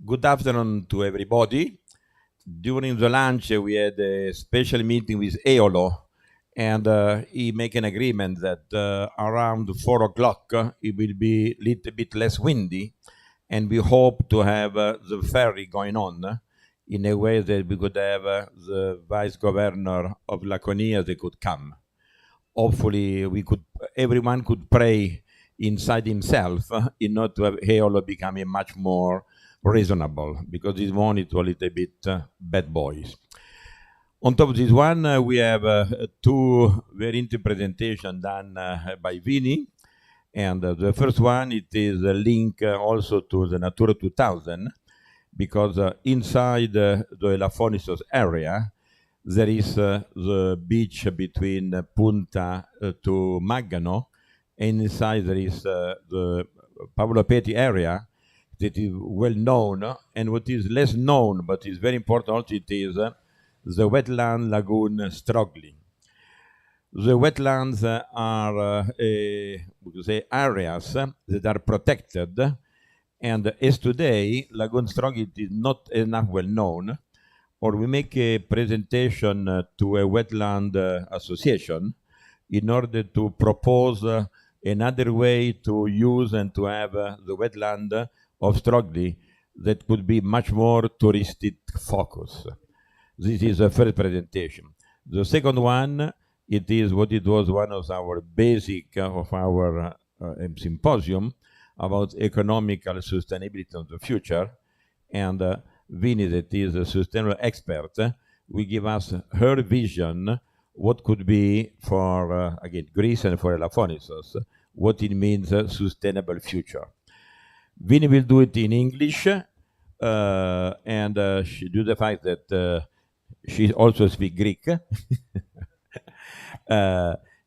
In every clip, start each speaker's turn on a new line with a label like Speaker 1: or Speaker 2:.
Speaker 1: Good afternoon to everybody. During the lunch, we had a special meeting with Eolo, and he make an agreement that around 4 o'clock it will be a little bit less windy, and we hope to have the ferry going on in a way that we could have the vice governor of Laconia that could come. Hopefully, everyone could pray inside himself in order to have Eolo becoming much more reasonable, because this one is a little bit bad boys. On top of this one, we have two very interesting presentations done by Vini. And the first one, it is a link also to the Natura 2000, because inside the Elafonisos area, there is the beach between Punta to Magano, and inside there is the Pablo Peti area that is well known, and what is less known but is very important also, it is the wetland lagoon Strogli. The wetlands are areas that are protected, and as today, Lagoon Strogli is not enough well known, or we make a presentation to a wetland association in order to propose another way to use and to have the wetland of Strogli that could be much more touristic focus. This is the first presentation. The second one, it is what it was one of our basic of our symposium about economical sustainability of the future. And Vini, that is a sustainable expert, will give us her vision, what could be for, again, Greece and for Elafonisos, what it means sustainable future. Vini will do it in English, and due to the fact that she also speaks Greek,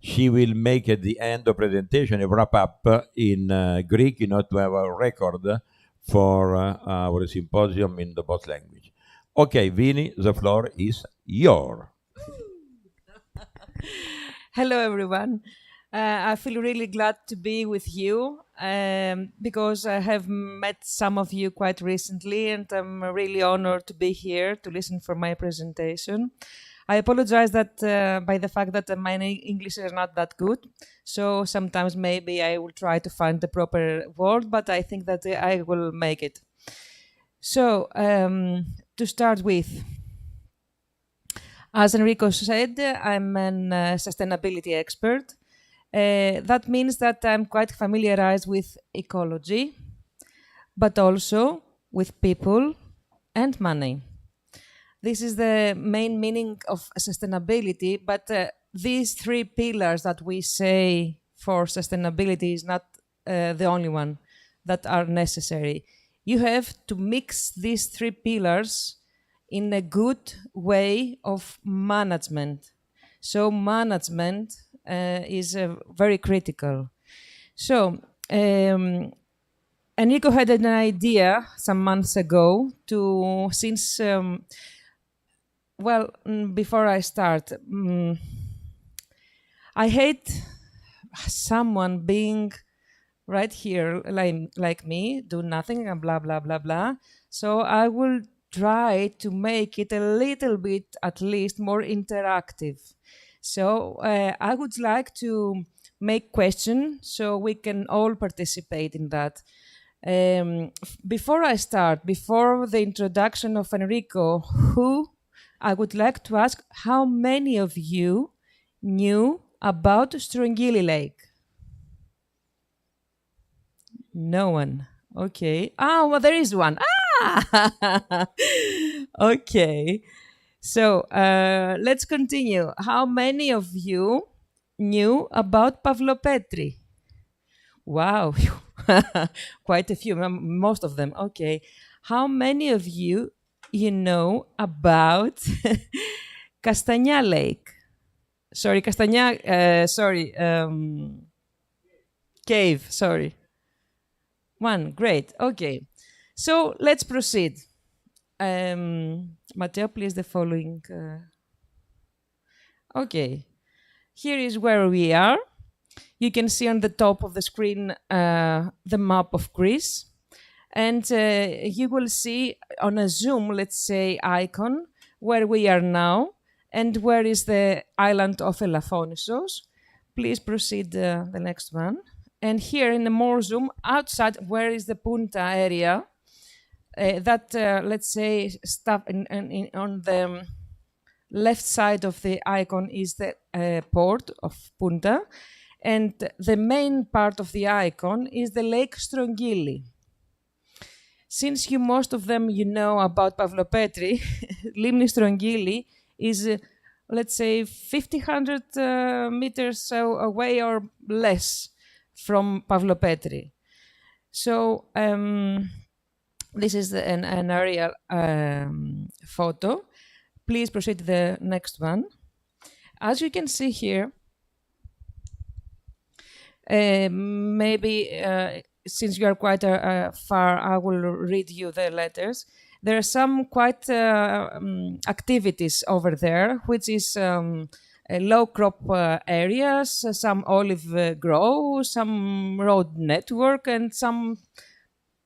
Speaker 1: she will make at the end of presentation a wrap up in Greek in order to have a record for our symposium in the both language. Okay, Vini, the floor is yours.
Speaker 2: Hello, everyone. I feel really glad to be with you because I have met some of you quite recently, and I'm really honored to be here to listen for my presentation. I apologize that by the fact that my English is not that good, so sometimes maybe I will try to find the proper word, but I think that I will make it. So, to start with, as Enrico said, I'm an sustainability expert. That means that I'm quite familiarized with ecology, but also with people and money. This is the main meaning of sustainability, but these three pillars that we say for sustainability is not the only one that are necessary. You have to mix these three pillars in a good way of management. So management is very critical. So Enrico had an idea some months ago to, since, well, before I start, I hate someone being right here like me, do nothing and blah, blah, blah, blah. So I will try to make it a little bit, at least, more interactive. So I would like to make questions so we can all participate in that. Before I start, before the introduction of Enrico, I would like to ask how many of you knew about Strongili Lake? No one. Okay. Ah, well, there is one. Ah! Okay. So let's continue. How many of you knew about Pavlopetri? Wow, quite a few, most of them. Okay. How many of you know about Castagna Lake? Sorry, Castagna, cave, sorry. One, great, okay. So let's proceed. Matteo, please, the following. Okay, here is where we are. You can see on the top of the screen the map of Greece. And you will see on a zoom, let's say, icon where we are now and where is the island of Elafonisos. Please proceed the next one. And here in the more zoom, outside, where is the Punta area? Let's say, stuff on the left side of the icon is the port of Punta. And the main part of the icon is the Lake Strongili. Since most of them know about Pavlopetri, Limni Strongili is, let's say, 1,500 meters away or less from Pavlopetri. So this is an aerial photo. Please proceed to the next one. As you can see here, maybe since you are quite far, I will read you the letters. There are some quite activities over there, which is low crop areas, some olive grow, some road network, and some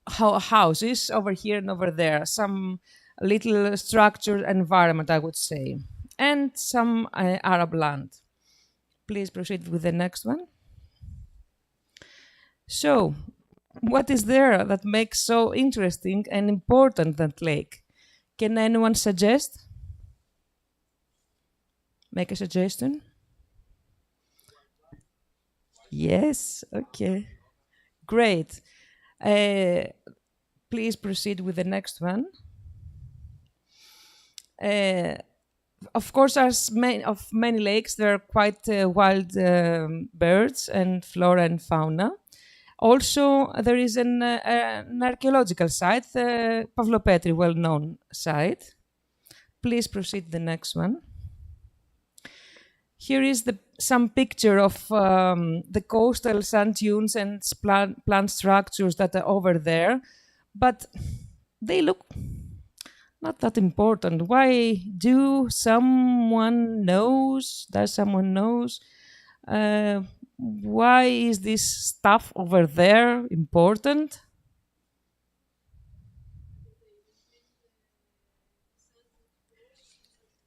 Speaker 2: houses over here and over there, some little structured environment, I would say, and some Arab land. Please proceed with the next one. So, what is there that makes so interesting and important that lake? Can anyone suggest? Make a suggestion? Yes, okay. Great. Please proceed with the next one. Of course, as many lakes, there are quite wild birds and flora and fauna. Also, there is an archaeological site, Pavlopetri, well-known site. Please proceed to the next one. Here is some picture of the coastal sand dunes and plant structures that are over there, but they look not that important. Why does someone knows? Why is this stuff over there important?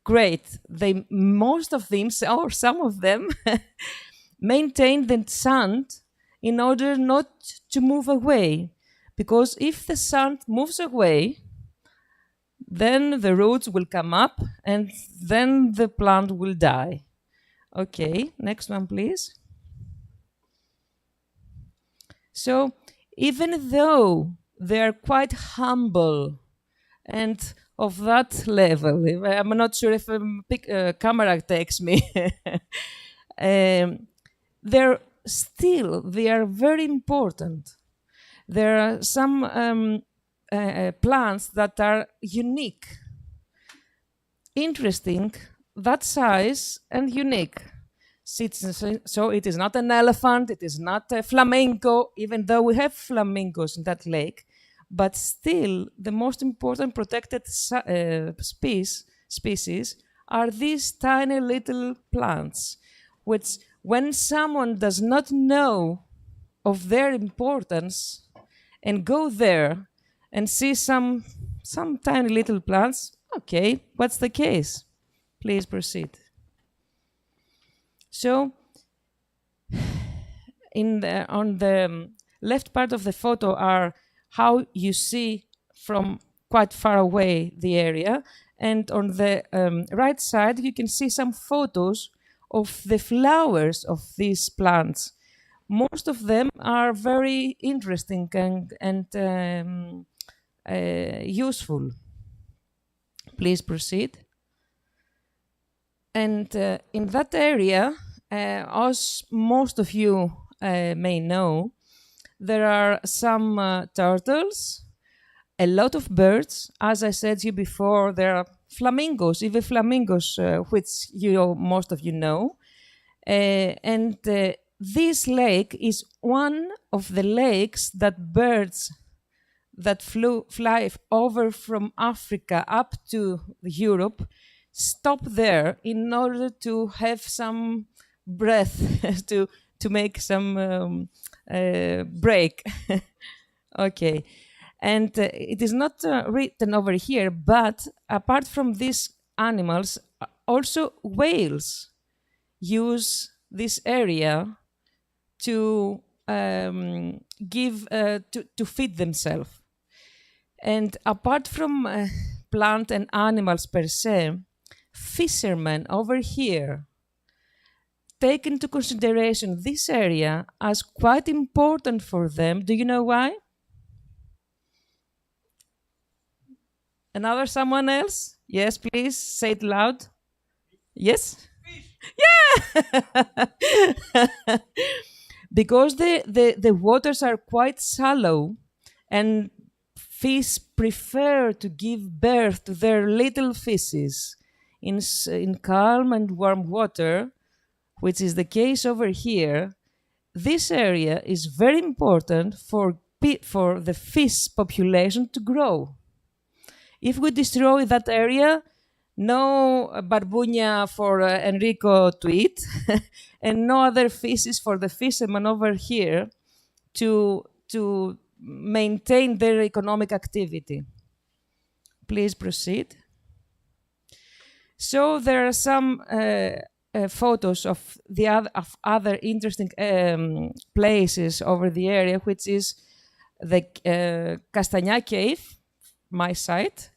Speaker 2: Great. Most of them, or some of them, maintain the sand in order not to move away. Because if the sand moves away, then the roots will come up and then the plant will die. Okay, next one, please. So, even though they are quite humble and of that level, I'm not sure if a camera takes me, they are very important. There are some plants that are unique, interesting, that size, and unique. So it is not an elephant, it is not a flamenco, even though we have flamingos in that lake, but still the most important protected species are these tiny little plants, which when someone does not know of their importance and go there and see some tiny little plants, okay, what's the case? Please proceed. So, on the left part of the photo are how you see from quite far away the area, and on the right side you can see some photos of the flowers of these plants. Most of them are very interesting and useful. Please proceed. And in that area, as most of you may know, there are some turtles, a lot of birds. As I said to you before, there are flamingos, even flamingos, which most of you know. And this lake is one of the lakes that birds that fly over from Africa up to Europe stop there in order to have some breath, to make some break. Okay. And it is not written over here, but apart from these animals, also whales use this area to to feed themselves. And apart from plant and animals per se, fishermen over here take into consideration this area as quite important for them. Do you know why? Another someone else? Yes, please say it loud. Yes? Yeah! Because the waters are quite shallow and fish prefer to give birth to their little fishes in calm and warm water, which is the case over here. This area is very important for the fish population to grow. If we destroy that area, no barbuña for Enrico to eat, and no other fishes for the fishermen over here to maintain their economic activity. Please proceed. So there are some photos of other interesting places over the area, which is the Castagna Cave, my site.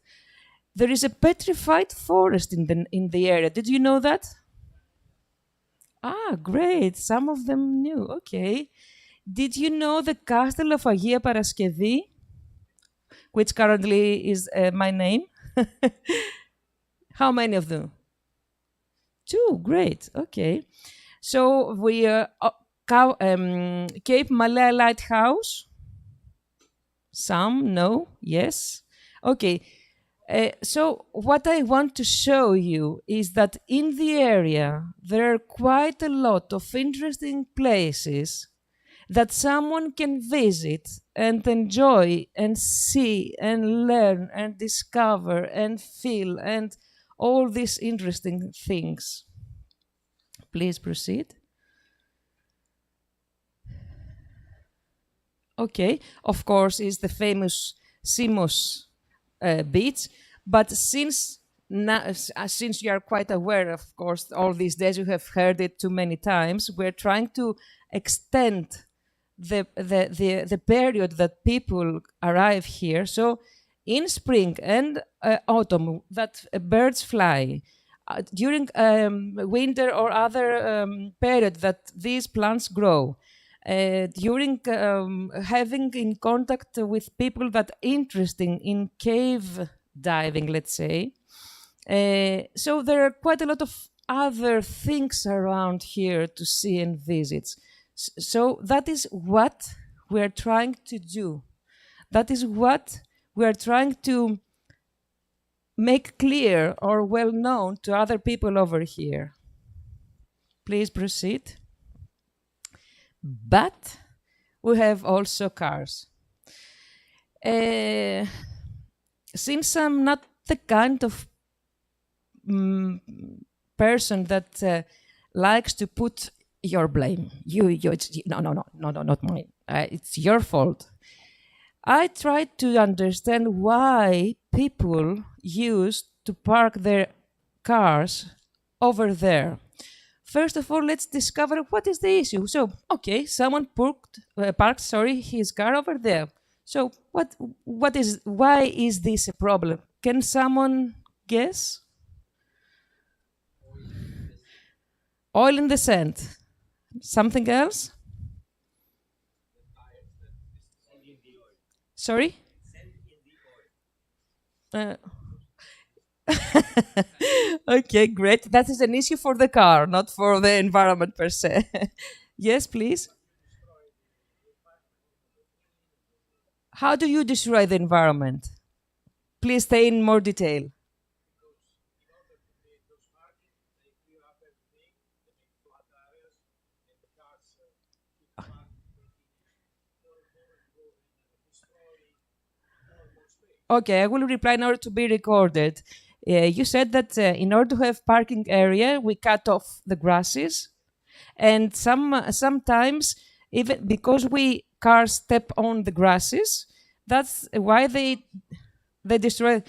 Speaker 2: There is a petrified forest in the area. Did you know that? Ah, great. Some of them knew. Okay. Did you know the Castle of Agia Paraskevi, which currently is my name? How many of them? 2. Great. Okay. So we Cape Malaya Lighthouse. Some, no, yes. Okay. So what I want to show you is that in the area there are quite a lot of interesting places that someone can visit and enjoy and see and learn and discover and feel and all these interesting things. Please proceed. Okay, of course, is the famous Simos beach, but since you are quite aware, of course, all these days you have heard it too many times, we're trying to extend the period that people arrive here. So in spring and autumn, that birds fly. During winter or other period that these plants grow. During having in contact with people that are interested in cave diving, let's say. So there are quite a lot of other things around here to see and visit. So that is what we are trying to do. That is what we are trying to make clear or well known to other people over here. Please proceed. But we have also cars. Since I'm not the kind of person that likes to put your blame, no, not mine. It's your fault. I tried to understand why people used to park their cars over there. First of all, let's discover what is the issue. So, okay, someone parked his car over there. So, why is this a problem? Can someone guess? Oil in the sand. Something else? Sorry? Okay, great. That is an issue for the car, not for the environment per se. Yes, please. How do you destroy the environment? Please stay in more detail. Okay, I will reply in order to be recorded. You said that in order to have parking area, we cut off the grasses, and sometimes even because cars step on the grasses, That's why they destroy.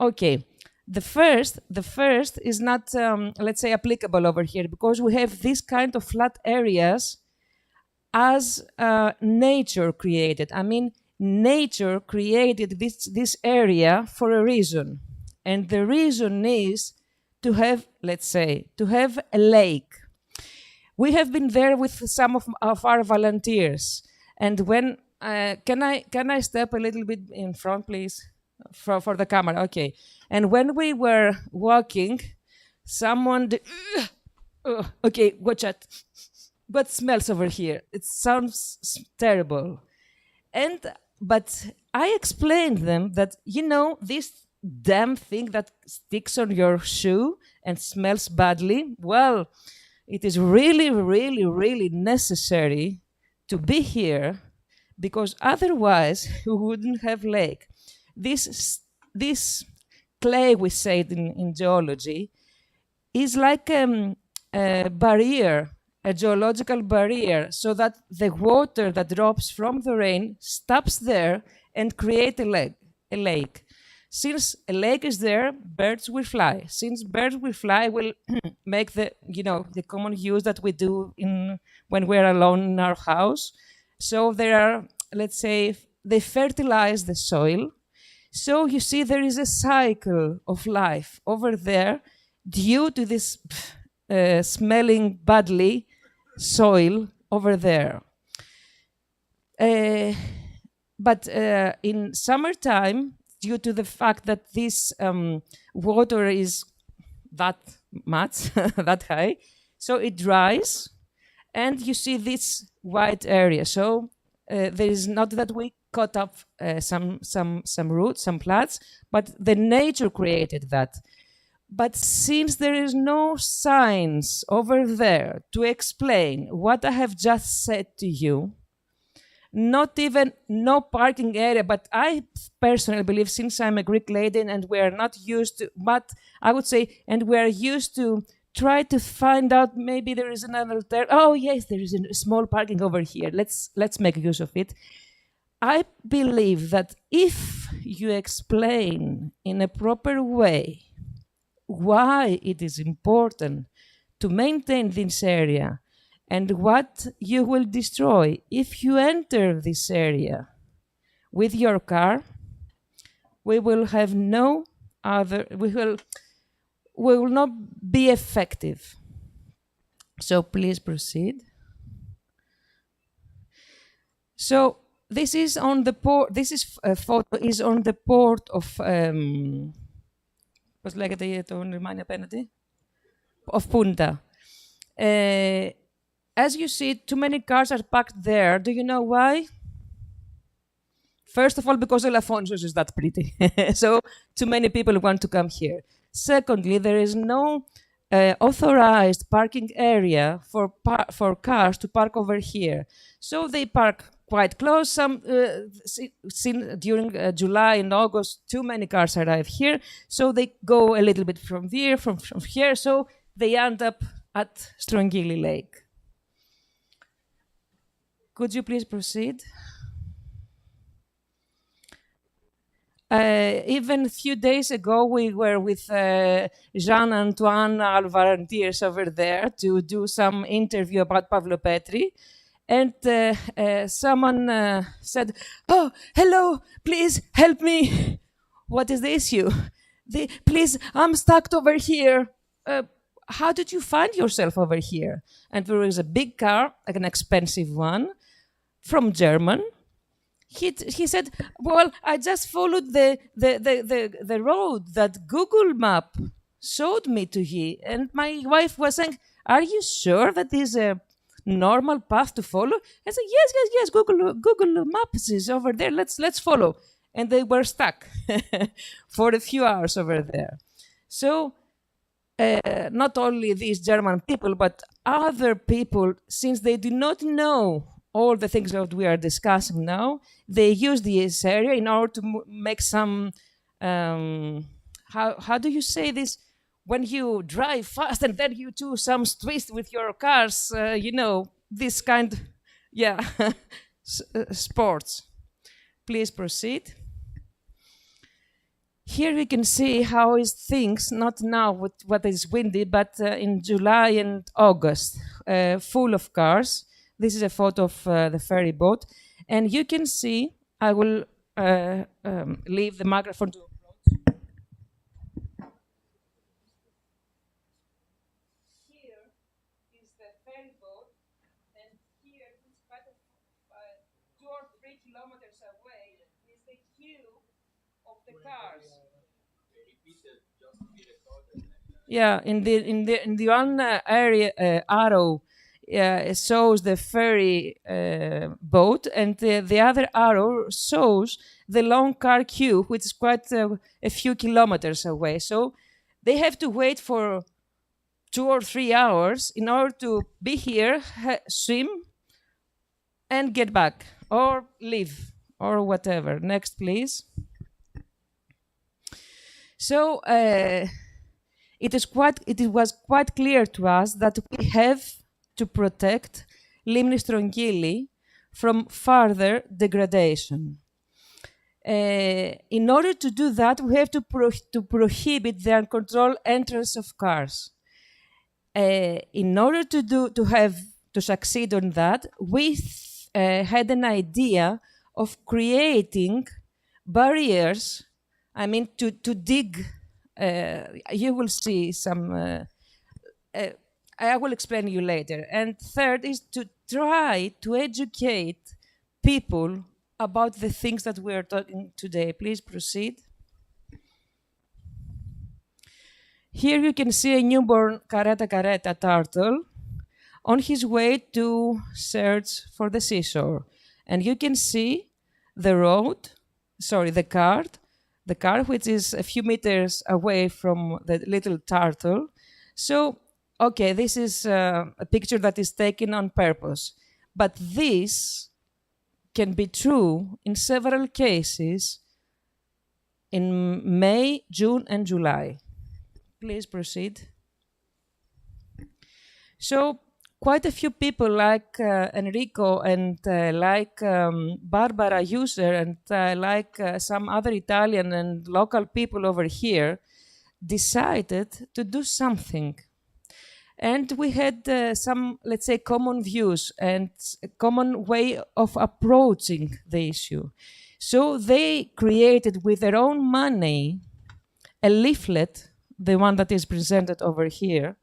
Speaker 2: Okay, the first is not let's say applicable over here, because we have this kind of flat areas as nature created. I mean, nature created this area for a reason, and the reason is to have, let's say, to have a lake. We have been there with some of our volunteers, and when can I step a little bit in front, please, for the camera? Okay. And when we were walking, someone okay, watch out. What smells over here? It sounds terrible. But I explained them that, this damn thing that sticks on your shoe and smells badly, well, it is really, really, really necessary to be here, because otherwise we wouldn't have lake. This clay, we said in geology, is like a barrier, a geological barrier, so that the water that drops from the rain stops there and create a lake. Since a lake is there, birds will fly. Since birds will fly, will make the common use that we do when we're alone in our house. So there are, let's say, they fertilize the soil. So you see, there is a cycle of life over there due to this smelling badly soil over there. But in summertime, due to the fact that this water is that much, that high, so it dries, and you see this white area. So there is not that we cut up some roots, some plants, but the nature created that. But since there is no science over there to explain what I have just said to you, not even no parking area, but I personally believe, since I'm a Greek lady and we are not used to, but I would say, and we are used to try to find out, maybe there is another oh yes, there is a small parking over here, let's make use of it. I believe that if you explain in a proper way why it is important to maintain this area and what you will destroy if you enter this area with your car, we will have no other, we will not be effective. So please proceed. So this is on the port, this is a photo is on the port of πώς λέγεται το λιμάνι απέναντι? Of Punta. As you see, too many cars are parked there. Do you know why? First of all, because Elafonisos is that pretty. So too many people want to come here. Secondly, there is no authorized parking area for cars to park over here. So they park quite close. Some during July and August, too many cars arrive here. So they go a little bit from there, from here. So they end up at Strongili Lake. Could you please proceed? Even a few days ago, we were with Jean-Antoine, our volunteers over there, to do some interview about Pavlo Petri. And someone said, "Oh, hello, please help me. What is the issue? Please, I'm stuck over here. How did you find yourself over here?" And there was a big car, like an expensive one, from German. He said, "Well, I just followed the road that Google Map showed me to you." And my wife was saying, "Are you sure that is a normal path to follow?" I said, yes, Google Maps is over there. Let's follow. And they were stuck for a few hours over there. So not only these German people, but other people, since they do not know all the things that we are discussing now, they use this area in order to make some, how do you say this? When you drive fast and then you do some twist with your cars, this kind, yeah, sports. Please proceed. Here we can see how is things, not now with what is windy, but in July and August, full of cars. This is a photo of the ferry boat. And you can see, I will leave the microphone to approach. Here is the ferry boat, and here is about 2 or 3 kilometers away is the queue of the cars. Yeah, in the one area arrow shows the ferry boat, and the other arrow shows the long car queue, which is quite a few kilometers away. So they have to wait for 2 or 3 hours in order to be here, swim, and get back, or leave, or whatever. Next, please. So it was quite clear to us that we have to protect Limni Strongili from further degradation. In order to do that, we have to prohibit the uncontrolled entrance of cars. In order to succeed on that, we had an idea of creating barriers. I mean, to dig. You will see some. I will explain you later. And third is to try to educate people about the things that we are talking today. Please proceed. Here you can see a newborn caretta turtle on his way to search for the seashore. And you can see the car which is a few meters away from the little turtle. So, okay, this is a picture that is taken on purpose. But this can be true in several cases in May, June, and July. Please proceed. So, quite a few people like Enrico and like Barbara User and like some other Italian and local people over here decided to do something. And we had some, let's say, common views and a common way of approaching the issue. So they created with their own money a leaflet, the one that is presented over here,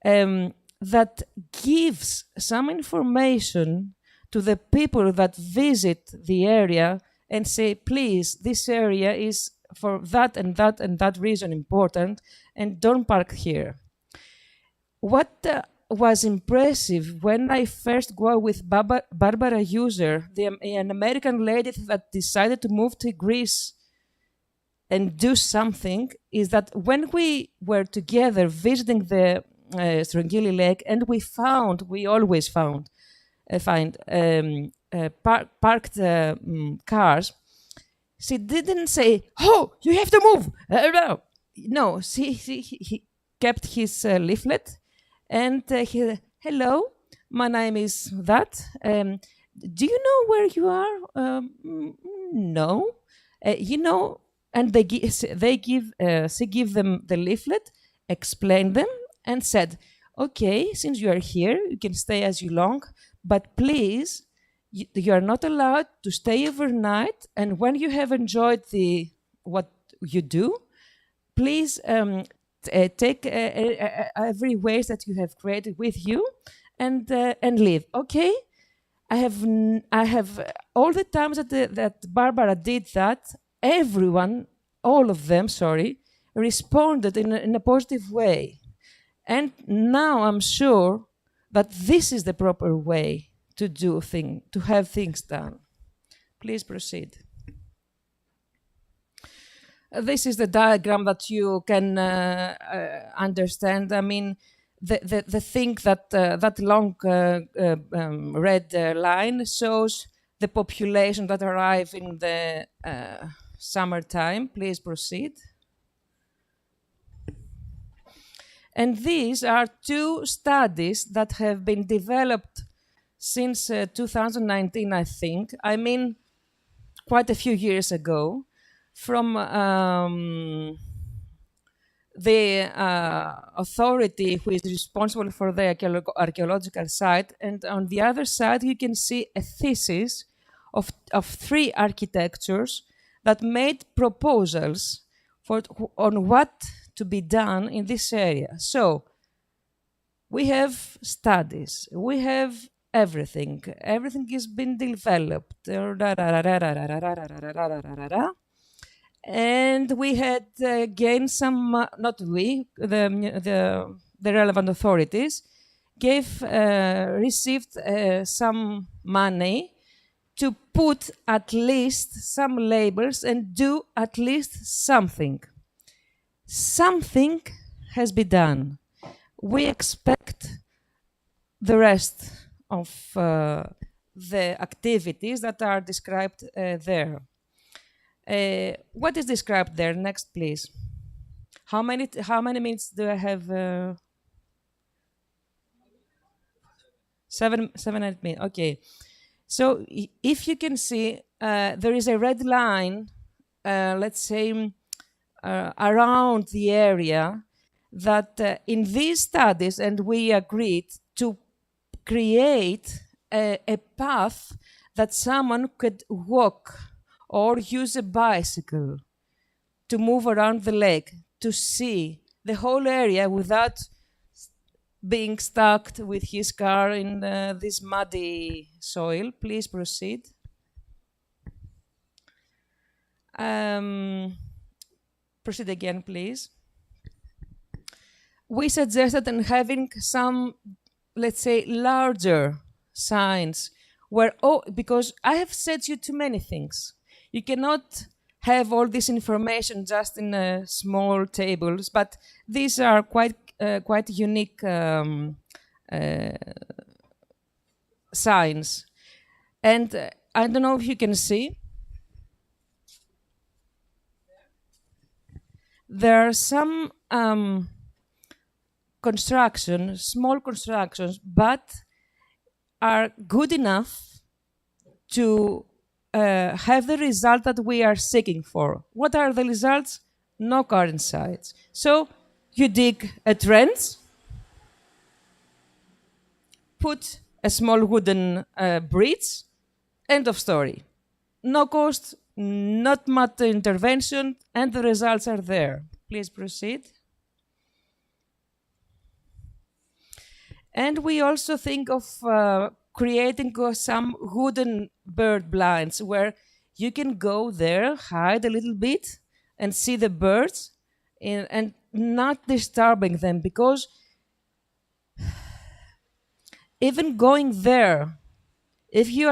Speaker 2: that gives some information to the people that visit the area and say, please, this area is for that and that and that reason important, and don't park here. What was impressive when I first go with Barbara User, an American lady that decided to move to Greece and do something, is that when we were together visiting the Strongili Lake, and we always find parked cars, she didn't say, "Oh, you have to move." No, he kept his leaflet, and he, "Hello, my name is that. Do you know where you are?" No, you know. And she give them the leaflet, explain them, and said, okay, since you are here, you can stay as you long, but please, you are not allowed to stay overnight. And when you have enjoyed what you do, please take every waste that you have created with you and leave. Okay, I have all the times that Barbara did that. Everyone, all of them, responded in a positive way. And now I'm sure that this is the proper way to have things done. Please proceed. This is the diagram that you can understand. I mean, the thing that long red line shows the population that arrive in the summertime. Please proceed. And these are 2 studies that have been developed since 2019, I think. I mean, quite a few years ago from the authority who is responsible for the archaeological site, and on the other side you can see a thesis of 3 architectures that made proposals on what to be done in this area. So we have studies, we have everything is being developed, and we had gained some, not we, the relevant authorities received some money to put at least some labels and do at least something. Something has been done. We expect the rest of the activities that are described there. What is described there? Next, please. How many minutes do I have? 7, 8 minutes. Okay. So if you can see, there is a red line, let's say, around the area that in these studies, and we agreed to create a path that someone could walk or use a bicycle to move around the lake, to see the whole area without being stuck with his car in this muddy soil. Please proceed. Proceed again, please. We suggested in having some, let's say, larger signs where, because I have said you too many things. You cannot have all this information just in small tables, but these are quite unique signs. And I don't know if you can see. There are some small constructions, but are good enough to have the result that we are seeking for. What are the results? No current sites. So you dig a trench, put a small wooden bridge, end of story. No cost, not much intervention, and the results are there. Please proceed. And we also think of creating some wooden bird blinds where you can go there, hide a little bit, and see the birds, and not disturbing them, because even going there, if you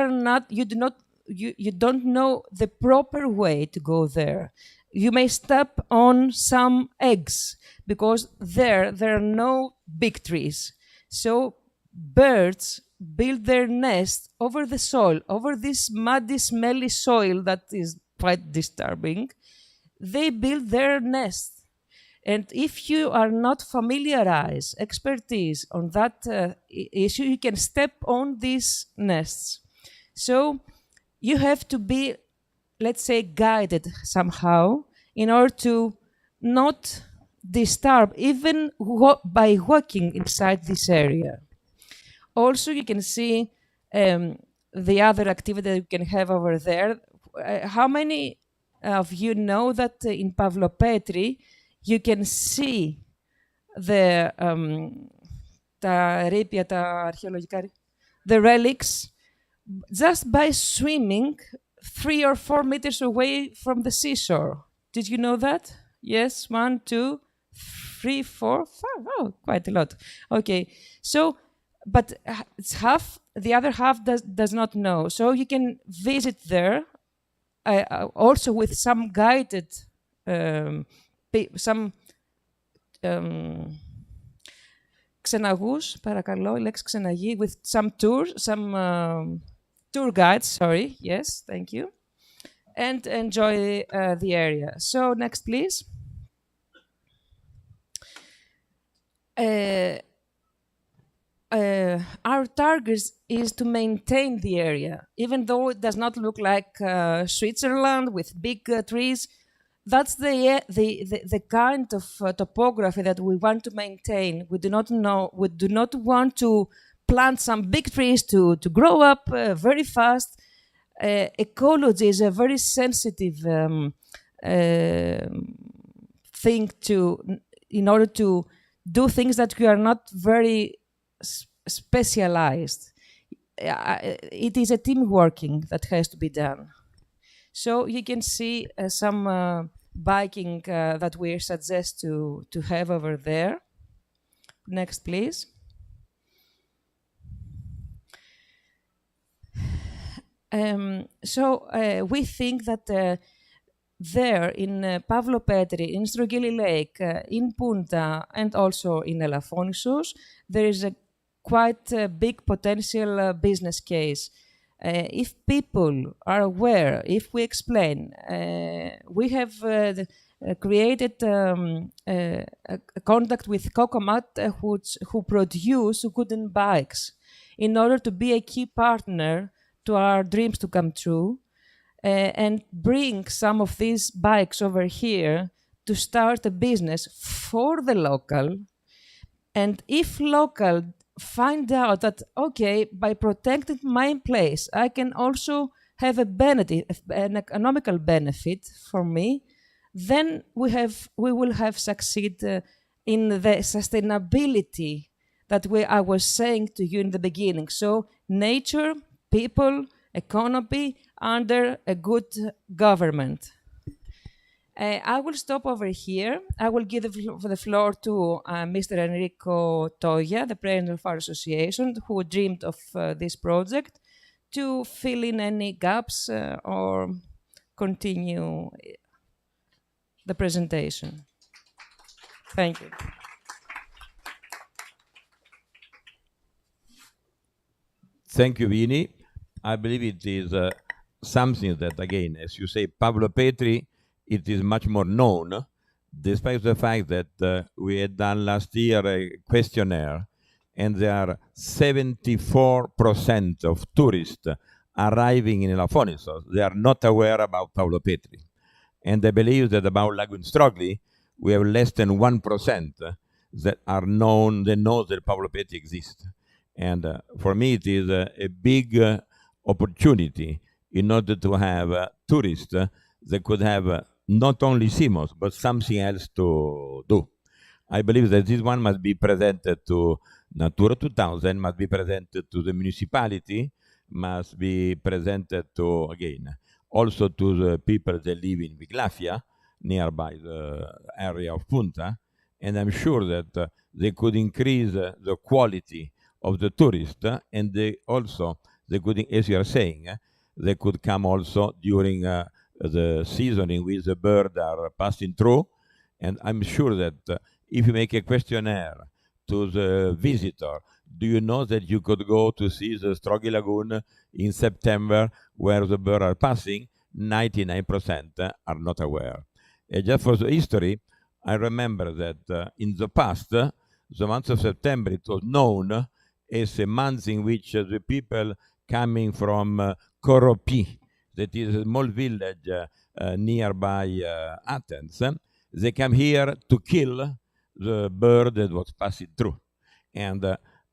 Speaker 2: don't know the proper way to go there, you may step on some eggs, because there are no big trees. So birds build their nest over the soil, over this muddy, smelly soil that is quite disturbing. They build their nest. And if you are not expertise on that issue, you can step on these nests. So you have to be, let's say, guided somehow in order to not disturb, even by walking inside this area. Also, you can see the other activity that you can have over there. How many of you know that in Pavlopetri you can see the relics just by swimming 3 or 4 meters away from the seashore? Did you know that? Yes, 1, 2, 3, 4, 5. Oh, quite a lot. Okay, so, but it's half. The other half does not know. So you can visit there, also with some guided, some ξεναγούς, παρακαλώ, η λέξη ξεναγή, with some tours, some tour guides. Sorry. Yes, thank you. And enjoy the area. So next, please. Our our target is to maintain the area, even though it does not look like Switzerland with big trees. That's the kind of topography that we want to maintain. We do not want to plant some big trees to grow up very fast. Ecology is a very sensitive thing in order to do things that we are not very specialized. It is a team working that has to be done. So you can see some biking that we suggest to have over there. Next, please. We think that there in Pavlopetri, in Strogili Lake, in Punta, and also in Elafonisos, there is a quite big potential business case. If people are aware, if we explain, we have created a contact with Cocomat who produce wooden bikes in order to be a key partner to our dreams to come true, and bring some of these bikes over here to start a business for the local. And if local find out that, okay, by protecting my place, I can also have a benefit, an economical benefit for me, then we will have succeed in the sustainability that I was saying to you in the beginning. So nature, people, economy under a good government. I will stop over here. I will give the floor to Mr. Enrico Toia, the president of our association, who dreamed of this project, to fill in any gaps or continue the presentation. Thank you.
Speaker 1: Thank you, Vini. I believe it is something that, again, as you say, Pavlopetri, it is much more known, despite the fact that we had done last year a questionnaire, and there are 74% of tourists arriving in Elafonisos. They are not aware about Pavlopetri. And I believe that about Lagoon Strogli, we have less than 1% that are known, that know that Pavlopetri exists. And for me, it is a big opportunity in order to have tourists that could have not only Simos, but something else to do. I believe that this one must be presented to Natura 2000, must be presented to the municipality, must be presented to, again, also to the people that live in Viglafia, nearby the area of Punta, and I'm sure that they could increase the quality of the tourists, and they could, as you are saying, they could come also during the season in which the birds are passing through. And I'm sure that if you make a questionnaire to the visitor, do you know that you could go to see the Strogli Lagoon in September where the birds are passing? 99% are not aware. And just for the history, I remember that in the past, the month of September, it was known as a month in which the people coming from Koropi, that is a small village nearby Athens, they come here to kill the bird that was passing through. And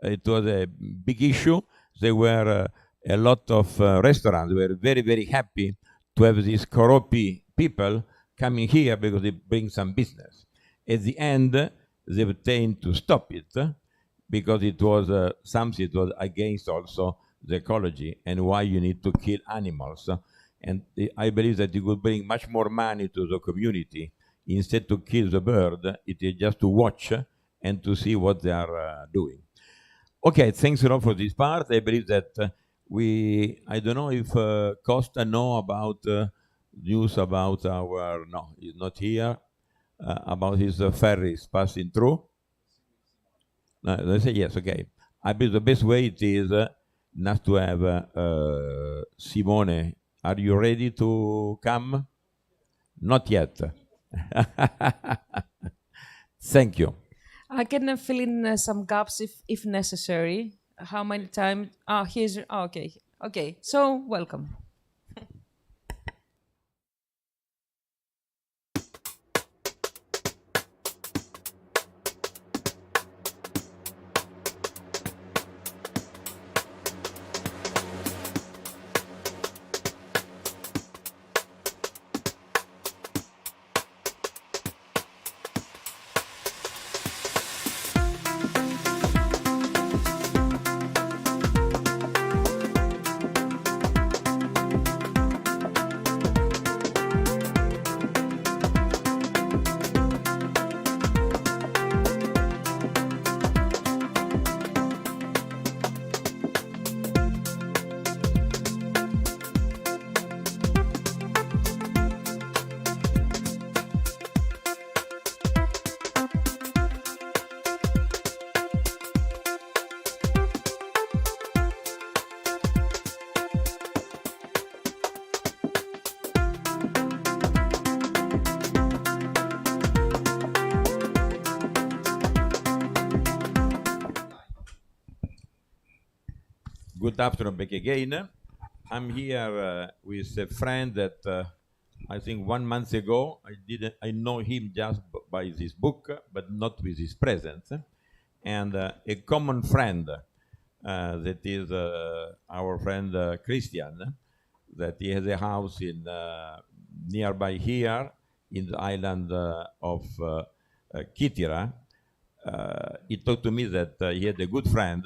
Speaker 1: it was a big issue. There were a lot of restaurants were very, very happy to have these Koropi people coming here because it brings some business. At the end, they obtained to stop it because it was something that was against also the ecology and why you need to kill animals. And I believe that it would bring much more money to the community. Instead to kill the bird, it is just to watch and to see what they are doing. Okay, thanks a lot for this part. I believe that I don't know if Costa know about news about no, he's not here, about his ferries passing through. They say yes, okay. I believe the best way it is not to have Simone. Are you ready to come? Not yet. Thank you.
Speaker 2: I can fill in some gaps if necessary. how many times? Oh, he's okay. Okay, so welcome.
Speaker 1: Good afternoon back again. I'm here with a friend that I think 1 month ago I know him just by this book, but not with his presence. And a common friend that is our friend Christian, that he has a house in nearby here in the island of Kitira. He talked to me that he had a good friend,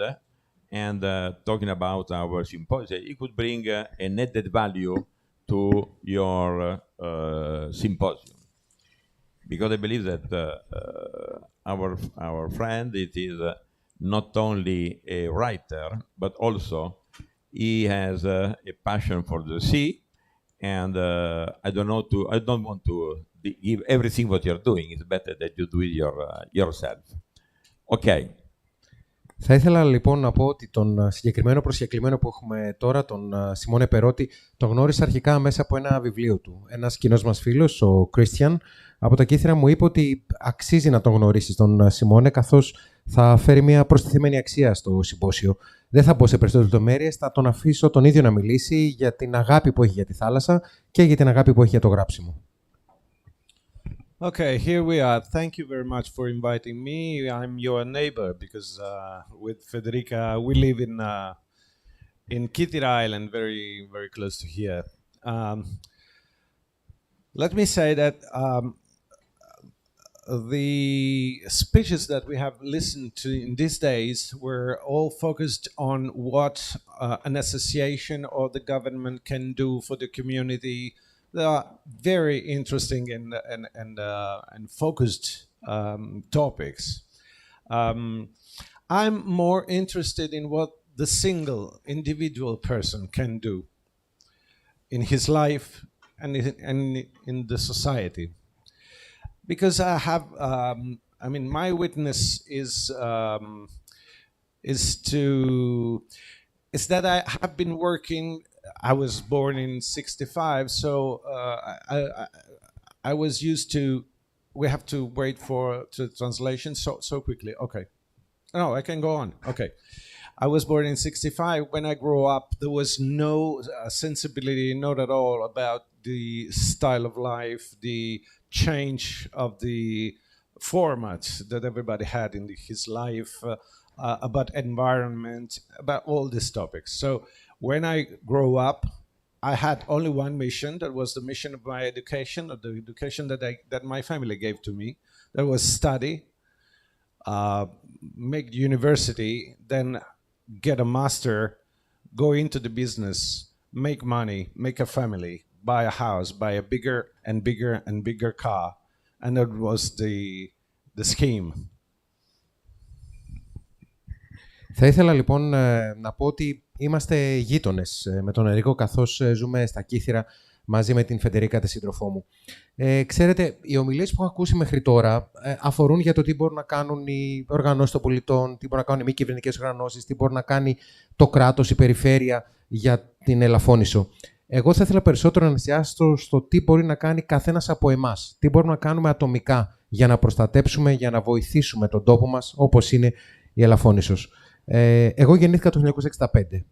Speaker 1: and talking about our symposium, it could bring an added value to your symposium. Because I believe that our friend, it is not only a writer, but also he has a passion for the sea. And I don't want to give everything what you're doing. It's better that you do it yourself. Okay.
Speaker 3: Θα ήθελα λοιπόν να πω ότι τον συγκεκριμένο προσκεκλημένο που έχουμε τώρα, τον Simone Perotti, τον γνώρισα αρχικά μέσα από ένα βιβλίο του. Ένας κοινός μας φίλος, ο Christian, από τα Κύθυρα μου είπε ότι αξίζει να τον γνωρίσεις τον Simone, καθώς θα φέρει μια προστιθέμενη αξία στο συμπόσιο. Δεν θα μπω σε περισσότερες λεπτομέρειες, θα τον αφήσω τον ίδιο να μιλήσει για την αγάπη που έχει για τη θάλασσα και για την αγάπη που έχει για το γράψιμο.
Speaker 4: Okay, here we are. Thank you very much for inviting me. I'm your neighbor because with Federica we live in Kitira Island, very very close to here. Let me say that the speeches that we have listened to in these days were all focused on what an association or the government can do for the community. They are very interesting and focused topics. I'm more interested in what the single individual person can do in his life and in the society. Because I have, my witness is that I have been working. I was born in 1965, so I was used to. We have to wait for the translation so quickly. Okay, no, I can go on. Okay, I was born in 1965. When I grew up, there was no sensibility, not at all, about the style of life, the change of the format that everybody had in his life, about environment, about all these topics. So when I grew up, I had only one mission. That was the mission of my education, of the education that my family gave to me. That was study, make university, then get a master, go into the business, make money, make a family, buy a house, buy a bigger and bigger and bigger car. And that was the scheme.
Speaker 3: Θα ήθελα λοιπόν να πω ότι είμαστε γείτονες με τον Ερίκο, καθώς ζούμε στα Κύθυρα μαζί με την Φεντερίκα, τη σύντροφό μου. Ξέρετε, οι ομιλίες που έχω ακούσει μέχρι τώρα αφορούν για το τι μπορούν να κάνουν οι οργανώσεις των πολιτών, τι μπορούν να κάνουν οι μη κυβερνητικές οργανώσεις, τι μπορεί να κάνει το κράτος, η περιφέρεια για την Ελαφώνησο. Εγώ θα ήθελα περισσότερο να εστιάσω στο τι μπορεί να κάνει καθένας από εμάς, τι μπορούμε να κάνουμε ατομικά για να προστατέψουμε, για να βοηθήσουμε τον τόπο μας, όπως είναι η Ελαφώνησος. Εγώ γεννήθηκα το 1965.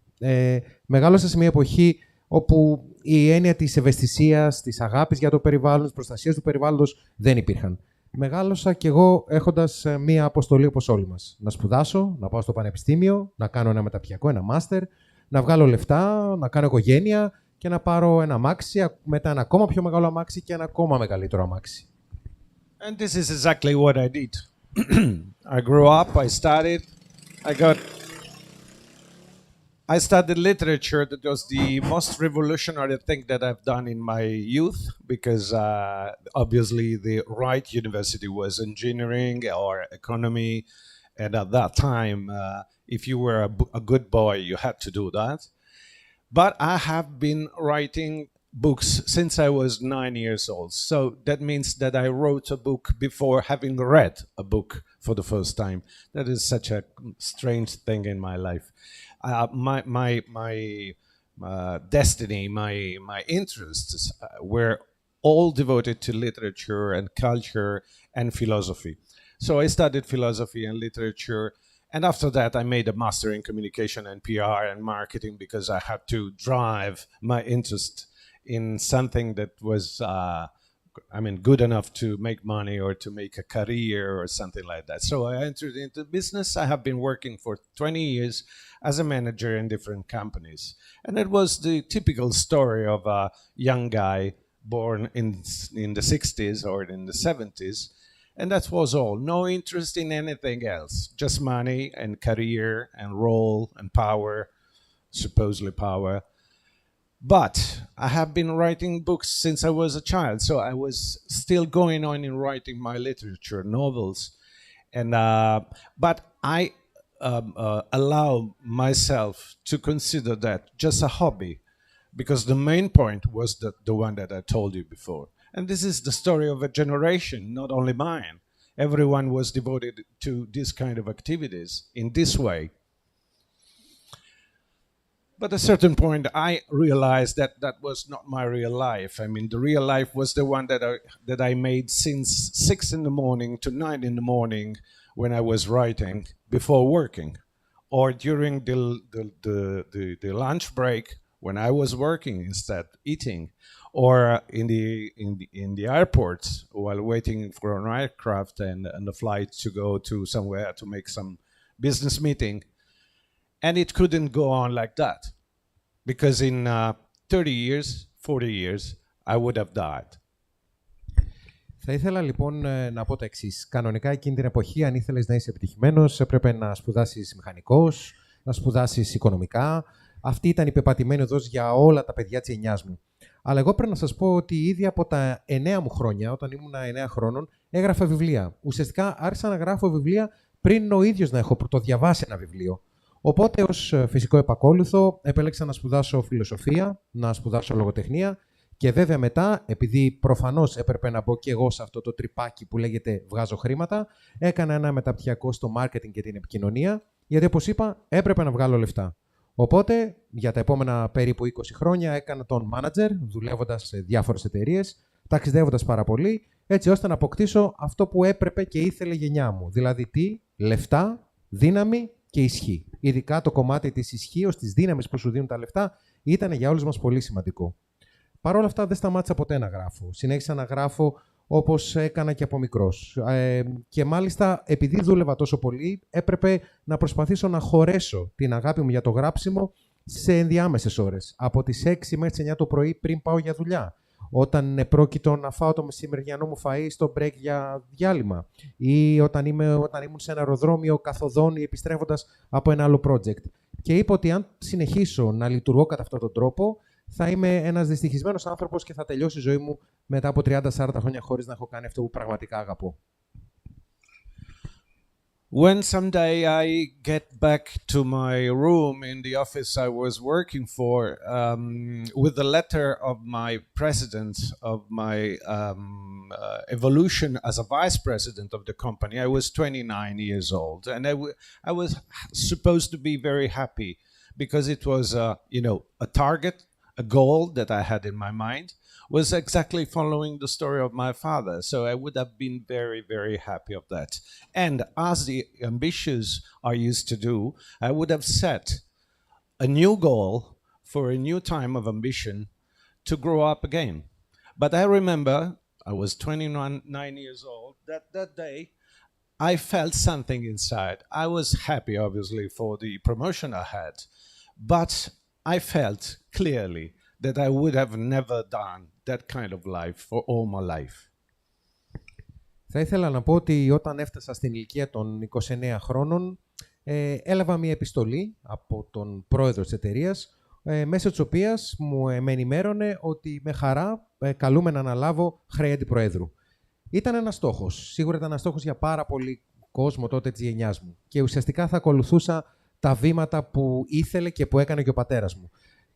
Speaker 3: Μεγάλωσα σε μια εποχή όπου η έννοια της ευαισθησίας, της αγάπης για το περιβάλλον, της προστασίας του περιβάλλοντος δεν υπήρχαν. Μεγάλωσα κι εγώ έχοντας μία αποστολή όπως όλοι μας. Να σπουδάσω, να πάω στο πανεπιστήμιο, να κάνω ένα μεταπτυχιακό, ένα μάστερ, να βγάλω λεφτά, να κάνω οικογένεια και να πάρω ένα αμάξι, μετά ένα ακόμα πιο μεγάλο αμάξι και ένα ακόμα μεγαλύτερο αμάξι.
Speaker 4: And this is exactly what I did. I grew up, I studied literature. That was the most revolutionary thing that I've done in my youth, because obviously the right university was engineering or economy, and at that time, if you were a good boy, you had to do that. But I have been writing books since I was 9 years old. So that means that I wrote a book before having read a book for the first time. That is such a strange thing in my life. My destiny, my interests were all devoted to literature and culture and philosophy. So I studied philosophy and literature. And after that, I made a master in communication and PR and marketing, because I had to drive my interest in something that was, good enough to make money or to make a career or something like that. So I entered into business. I have been working for 20 years as a manager in different companies. And it was the typical story of a young guy born in the 60s or in the 70s. And that was all. No interest in anything else. Just money and career and role and power, supposedly power. But I have been writing books since I was a child, so I was still going on in writing my literature, novels. And but I allow myself to consider that just a hobby, because the main point was the one that I told you before. And this is the story of a generation, not only mine. Everyone was devoted to this kind of activities in this way. But at a certain point, I realized that that was not my real life. I mean, the real life was the one that I made since 6 in the morning to 9 in the morning when I was writing before working, or during the lunch break when I was working instead, eating, or in the airports while waiting for an aircraft and a flight to go to somewhere to make some business meeting. And it couldn't go on like that, because in 30 years, 40 years, I would have died.
Speaker 3: Θα ήθελα λοιπόν να πω το εξής. Κανονικά εκείνη την εποχή, αν ήθελες να είσαι επιτυχημένος, έπρεπε να σπουδάσεις μηχανικός, να σπουδάσεις οικονομικά. Αυτή ήταν η πεπατημένη οδός για όλα τα παιδιά της γενιάς μου. Αλλά εγώ πρέπει να σας πω ότι ήδη από τα 9 μου χρόνια, όταν ήμουν 9 χρόνων, έγραφα βιβλία. Ουσιαστικά άρχισα να γράφω βιβλία πριν ο ίδιος να έχω πρωτοδιαβάσει ένα βιβλίο. Οπότε, ως φυσικό επακόλουθο, επέλεξα να σπουδάσω φιλοσοφία, να σπουδάσω λογοτεχνία και βέβαια μετά, επειδή προφανώς έπρεπε να μπω και εγώ σε αυτό το τρυπάκι που λέγεται βγάζω χρήματα, έκανα ένα μεταπτυχιακό στο marketing και την επικοινωνία, γιατί όπως είπα, έπρεπε να βγάλω λεφτά. Οπότε, για τα επόμενα περίπου 20 χρόνια έκανα τον manager, δουλεύοντας σε διάφορες εταιρείες, ταξιδεύοντας πάρα πολύ, έτσι ώστε να αποκτήσω αυτό που έπρεπε και ήθελε η γενιά μου. Δηλαδή τι, λεφτά, δύναμη και ισχύ. Ειδικά το κομμάτι της ισχύως, της δύναμης που σου δίνουν τα λεφτά, ήταν για όλους μας πολύ σημαντικό. Παρ' όλα αυτά δεν σταμάτησα ποτέ να γράφω. Συνέχισα να γράφω όπως έκανα και από μικρός. Και μάλιστα, επειδή δούλευα τόσο πολύ, έπρεπε να προσπαθήσω να χωρέσω την αγάπη μου για το γράψιμο σε ενδιάμεσες ώρες. Από τις 6 μέχρι τις 9 το πρωί πριν πάω για δουλειά. Όταν πρόκειτο να φάω το μεσημεριανό μου φαΐ στο break για διάλειμμα. Ή όταν ήμουν σε ένα αεροδρόμιο καθοδόν ή επιστρέφοντας από ένα άλλο project. Και είπα ότι αν συνεχίσω να λειτουργώ κατά αυτόν τον τρόπο, θα είμαι ένας δυστυχισμένος άνθρωπος και θα τελειώσει η ζωή μου μετά από 30-40 χρόνια χωρίς να έχω κάνει αυτό που πραγματικά αγαπώ.
Speaker 4: When someday I get back to my room in the office I was working for, with the letter of my president of my evolution as a vice president of the company, I was 29 years old, and I was supposed to be very happy because it was a target, a goal that I had in my mind, was exactly following the story of my father. So I would have been very, very happy of that. And as the ambitious are used to do, I would have set a new goal for a new time of ambition to grow up again. But I remember I was 29 years old. That day, I felt something inside. I was happy, obviously, for the promotion I had, but I felt clearly that I would have never done that kind of life for all my life.
Speaker 3: Θα ήθελα να πω ότι όταν έφτασα στην ηλικία των 29 χρόνων, έλαβα μια επιστολή από τον πρόεδρο της εταιρείας, μέσω της οποίας με ενημέρωνε ότι με χαρά καλούμε να αναλάβω χρέη αντιπροέδρου. Ήταν ένας στόχος. Σίγουρα ήταν ένας στόχος για πάρα πολύ κόσμο τότε της γενιάς μου. Και ουσιαστικά θα ακολουθούσα τα βήματα που ήθελε και που έκανε και ο πατέρας μου.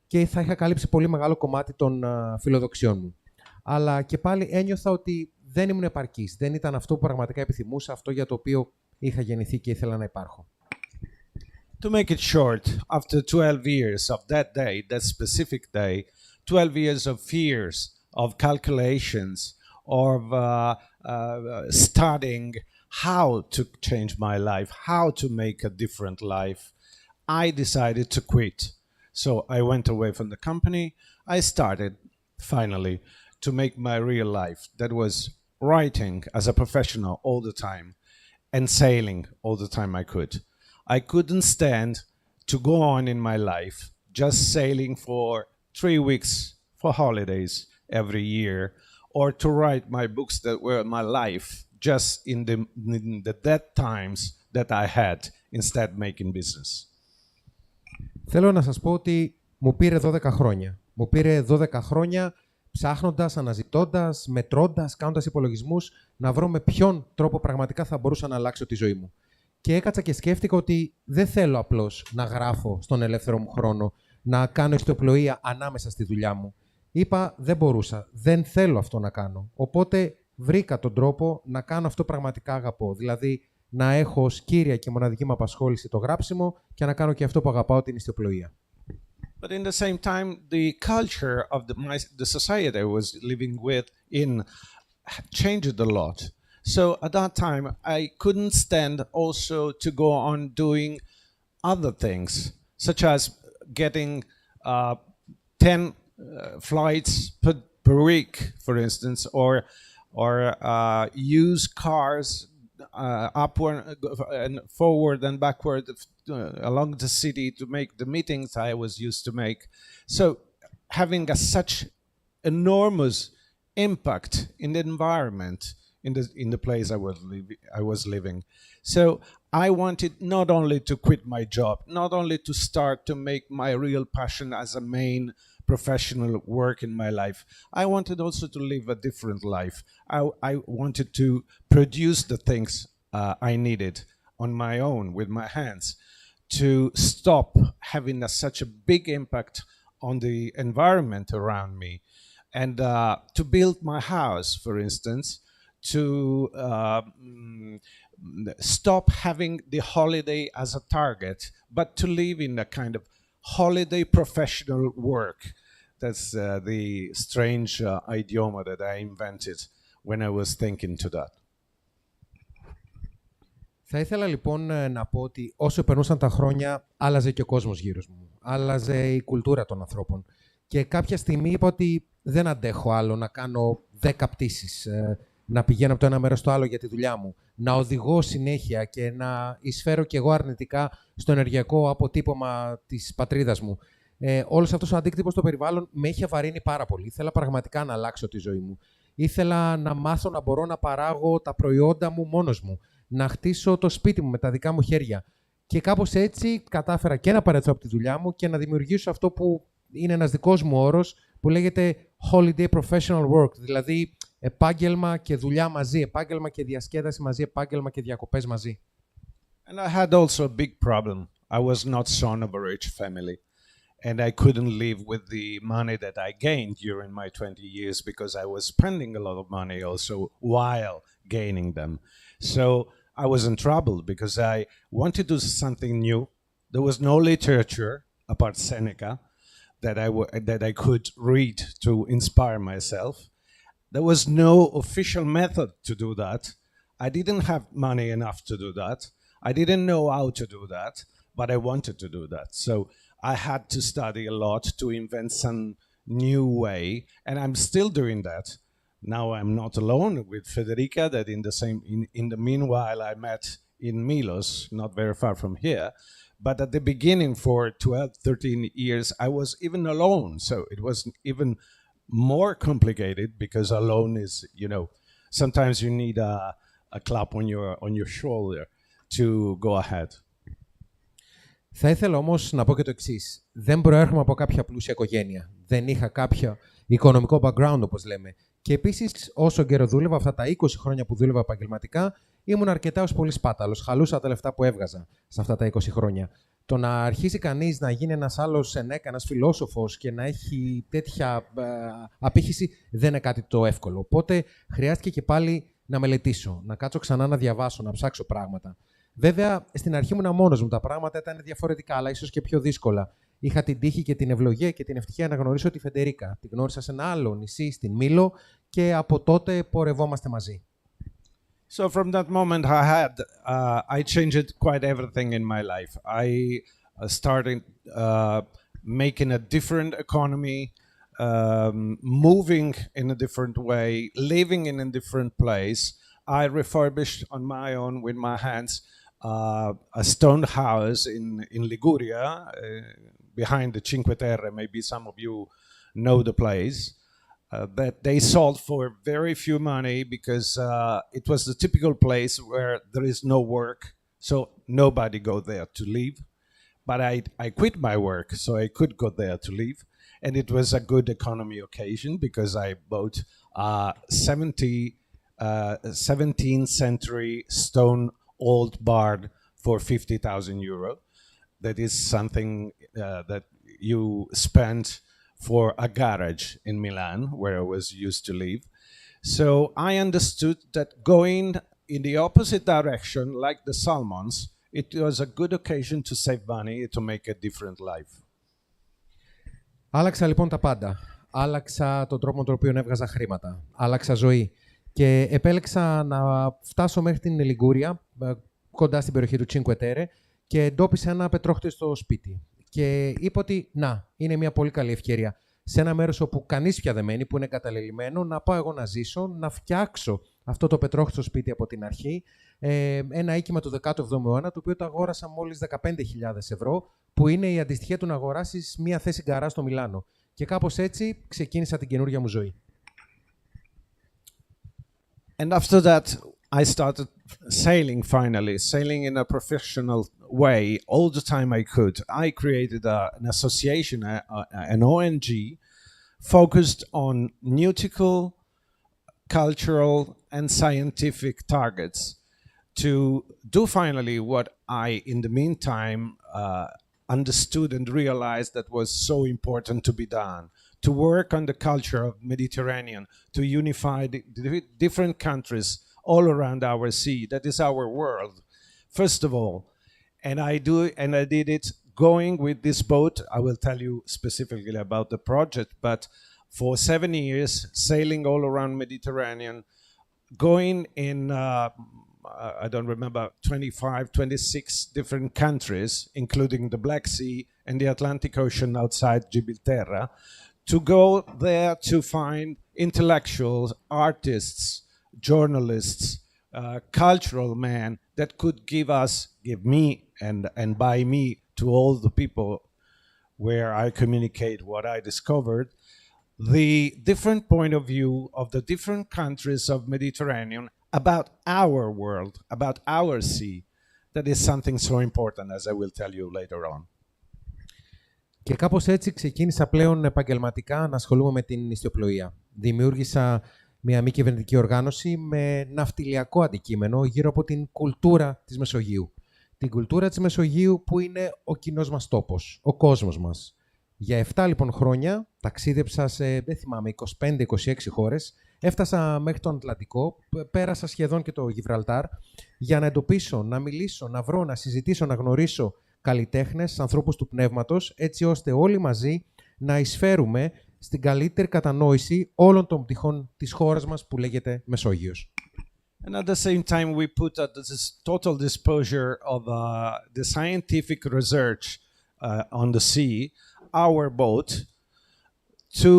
Speaker 3: Και θα είχα καλύψει πολύ μεγάλο κομμάτι των φιλοδοξιών μου. Αλλά και πάλι ένιωθα ότι δεν ήμουν επαρκής. Δεν ήταν αυτό που πραγματικά επιθυμούσα, αυτό για το οποίο είχα γεννηθεί και ήθελα να υπάρχω.
Speaker 4: To make it short, after 12 years of that day, that specific day, 12 years of fears, of calculations, of studying how to change my life, how to make a different life, I decided to quit. So I went away from the company. I started, finally, to make my real life. That was writing as a professional all the time and sailing all the time I could. I couldn't stand to go on in my life just sailing for 3 weeks for holidays every year, or to write my books that were my life just in the dead times that I had instead making business.
Speaker 3: Θέλω να σας πω ότι μου πήρε 12 χρόνια. Μου πήρε 12 χρόνια ψάχνοντας, αναζητώντας, μετρώντας, κάνοντας υπολογισμούς, να βρω με ποιον τρόπο πραγματικά θα μπορούσα να αλλάξω τη ζωή μου. Και έκατσα και σκέφτηκα ότι δεν θέλω απλώς να γράφω στον ελεύθερο μου χρόνο, να κάνω ιστιοπλοεία ανάμεσα στη δουλειά μου. Είπα, δεν μπορούσα, δεν θέλω αυτό να κάνω. Οπότε βρήκα τον τρόπο να κάνω αυτό πραγματικά αγαπώ. Δηλαδή, να έχω ως κύρια και μοναδική μου απασχόληση το γράψιμο και να κάνω και αυτό που αγαπάω, την ιστιοπλοεία.
Speaker 4: But in the same time, the culture of the society I was living in changed a lot. So at that time, I couldn't stand also to go on doing other things, such as getting 10 flights per week, for instance, or use cars upward and forward and backward along the city to make the meetings I was used to make. So having such enormous impact in the environment, in the place I was living. So I wanted not only to quit my job, not only to start to make my real passion as a main professional work in my life. I wanted also to live a different life. I wanted to produce the things I needed on my own with my hands to stop having such a big impact on the environment around me, and to build my house, for instance, to stop having the holiday as a target, but to live in a kind of holiday professional work. That's the strange idiom that I invented when I was thinking to that.
Speaker 3: Θα ήθελα λοιπόν να πω ότι όσο περνούσαν τα χρόνια, άλλαζε και ο κόσμος γύρω μου. Άλλαζε η κουλτούρα των ανθρώπων. Και κάποια στιγμή είπα ότι δεν αντέχω άλλο να κάνω 10 πτήσεις, να πηγαίνω από το ένα μέρος στο άλλο για τη δουλειά μου, να οδηγώ συνέχεια και να εισφέρω κι εγώ αρνητικά στο ενεργειακό αποτύπωμα της πατρίδας μου. Όλος αυτός ο αντίκτυπος στο περιβάλλον με είχε βαρύνει πάρα πολύ. Ήθελα πραγματικά να αλλάξω τη ζωή μου. Ήθελα να μάθω να μπορώ να παράγω τα προϊόντα μου μόνος μου, να χτίσω το σπίτι μου με τα δικά μου χέρια. Και κάπως έτσι κατάφερα και να παραιτηθώ από τη δουλειά μου και να δημιουργήσω αυτό που είναι ένας δικός μου όρος που λέγεται holiday professional work, δηλαδή επάγγελμα και δουλειά μαζί, επάγγελμα και διασκέδαση μαζί, επάγγελμα και διακοπές μαζί.
Speaker 4: And I had also a big problem. I was not son of a rich family, and I couldn't live with the money that I gained during my 20 years because I was spending a lot of money also while gaining them. So I was in trouble because I wanted to do something new. There was no literature apart Seneca that I could read to inspire myself. There was no official method to do that. I didn't have money enough to do that. I didn't know how to do that, but I wanted to do that. So I had to study a lot to invent some new way, and I'm still doing that. Now I'm not alone with Federica, that in the meanwhile I met in Milos, not very far from here. But at the beginning, for 12, 13 years, I was even alone. So it was even more complicated, because alone is, sometimes you need a clap on your shoulder to go ahead.
Speaker 3: Θα ήθελα όμως να πω και το εξής. Δεν προέρχομαι από κάποια πλούσια οικογένεια. Δεν είχα κάποιο οικονομικό background, όπως λέμε. Και επίσης, όσο καιρό δούλευα, αυτά τα 20 χρόνια που δούλευα επαγγελματικά, ήμουν αρκετά ως πολύ σπάταλος. Χαλούσα τα λεφτά που έβγαζα σε αυτά τα 20 χρόνια. Το να αρχίσει κανείς να γίνει ένας άλλος Σενέκα, ένας φιλόσοφος και να έχει τέτοια απήχηση, δεν είναι κάτι το εύκολο. Οπότε χρειάστηκε και πάλι να μελετήσω, να κάτσω ξανά να διαβάσω, να ψάξω πράγματα. Βέβαια, στην αρχή ήμουν μόνος μου, τα πράγματα ήταν διαφορετικά, αλλά ίσως και πιο δύσκολα. Είχα την τύχη και την ευλογία και την ευτυχία να γνωρίσω τη Φεντερίκα. Τη γνώρισα σε ένα άλλο νησί, στην Μήλο, και από τότε πορευόμαστε μαζί.
Speaker 4: So from that moment I changed quite everything in my life. I started making a different economy, moving in a different way, living in a different place. I refurbished on my own with my hands a stone house in Liguria, behind the Cinque Terre. Maybe some of you know the place. That they sold for very few money, because it was the typical place where there is no work, so nobody go there to live. But I quit my work, so I could go there to live. And it was a good economy occasion, because I bought a 17th century stone old barn for 50,000 euro. That is something that you spend for a garage in Milan, where I was used to live. So I understood that going in the opposite direction, like the Salmons, it was a good occasion to save money, to make a different life.
Speaker 3: Άλλαξα λοιπόν τα πάντα. Άλλαξα τον τρόπο με τον οποίο έβγαζα χρήματα. Άλλαξα ζωή. Και επέλεξα να φτάσω μέχρι την Λιγκούρια, κοντά στην περιοχή του Cinque Terre, και εντόπισα ένα πετρόχτιστο σπίτι. Και είπα ότι, είναι μια πολύ καλή ευκαιρία. Σε ένα μέρος όπου κανείς πια δεν μένει, που είναι εγκαταλελειμμένο, να πάω εγώ να ζήσω, να φτιάξω αυτό το πετρόχτιστο σπίτι από την αρχή. Ένα οίκημα του 17ου αιώνα, το οποίο το αγόρασα μόλις 15.000 ευρώ, που είναι η αντιστοιχεία του να αγοράσεις μια θέση γκαράζ στο Μιλάνο. Και κάπως έτσι ξεκίνησα την καινούργια μου ζωή.
Speaker 4: And after that, I started sailing in a professional way all the time I could. I created an association, an ONG, focused on nautical, cultural, and scientific targets to do finally what I, in the meantime, understood and realized that was so important to be done. To work on the culture of Mediterranean, to unify the different countries all around our sea. That is our world, first of all. And I did it going with this boat. I will tell you specifically about the project, but for 7 years, sailing all around Mediterranean, going in, I don't remember, 25, 26 different countries, including the Black Sea and the Atlantic Ocean outside Gibraltar, to go there to find intellectuals, artists, journalists, cultural men that could give me and by me to all the people where I communicate what I discovered, the different point of view of the different countries of Mediterranean about our world, about our sea. That is something so important, as I will tell you later on.
Speaker 3: Και κάπως έτσι ξεκίνησα πλέον επαγγελματικά να ασχολούμαι με την νηστιοπλοεία. Δημιούργησα μια μη κυβερνητική οργάνωση με ναυτιλιακό αντικείμενο γύρω από την κουλτούρα της Μεσογείου. Την κουλτούρα της Μεσογείου που είναι ο κοινός μας τόπος, ο κόσμος μας. Για 7 λοιπόν χρόνια ταξίδεψα σε, δεν θυμάμαι, 25-26 χώρες. Έφτασα μέχρι τον Ατλαντικό, πέρασα σχεδόν και το Γιβραλτάρ για να εντοπίσω, να μιλήσω, να βρω, να συζητήσω, να γνωρίσω καλλιτέχνες, ανθρώπους του πνεύματος, έτσι ώστε όλοι μαζί να εισφέρουμε στην καλύτερη κατανόηση όλων των πτυχών της χώρας μας που λέγεται Μεσόγειος.
Speaker 4: And at the same time, we put at this total disposure of the scientific research on the sea, our boat, to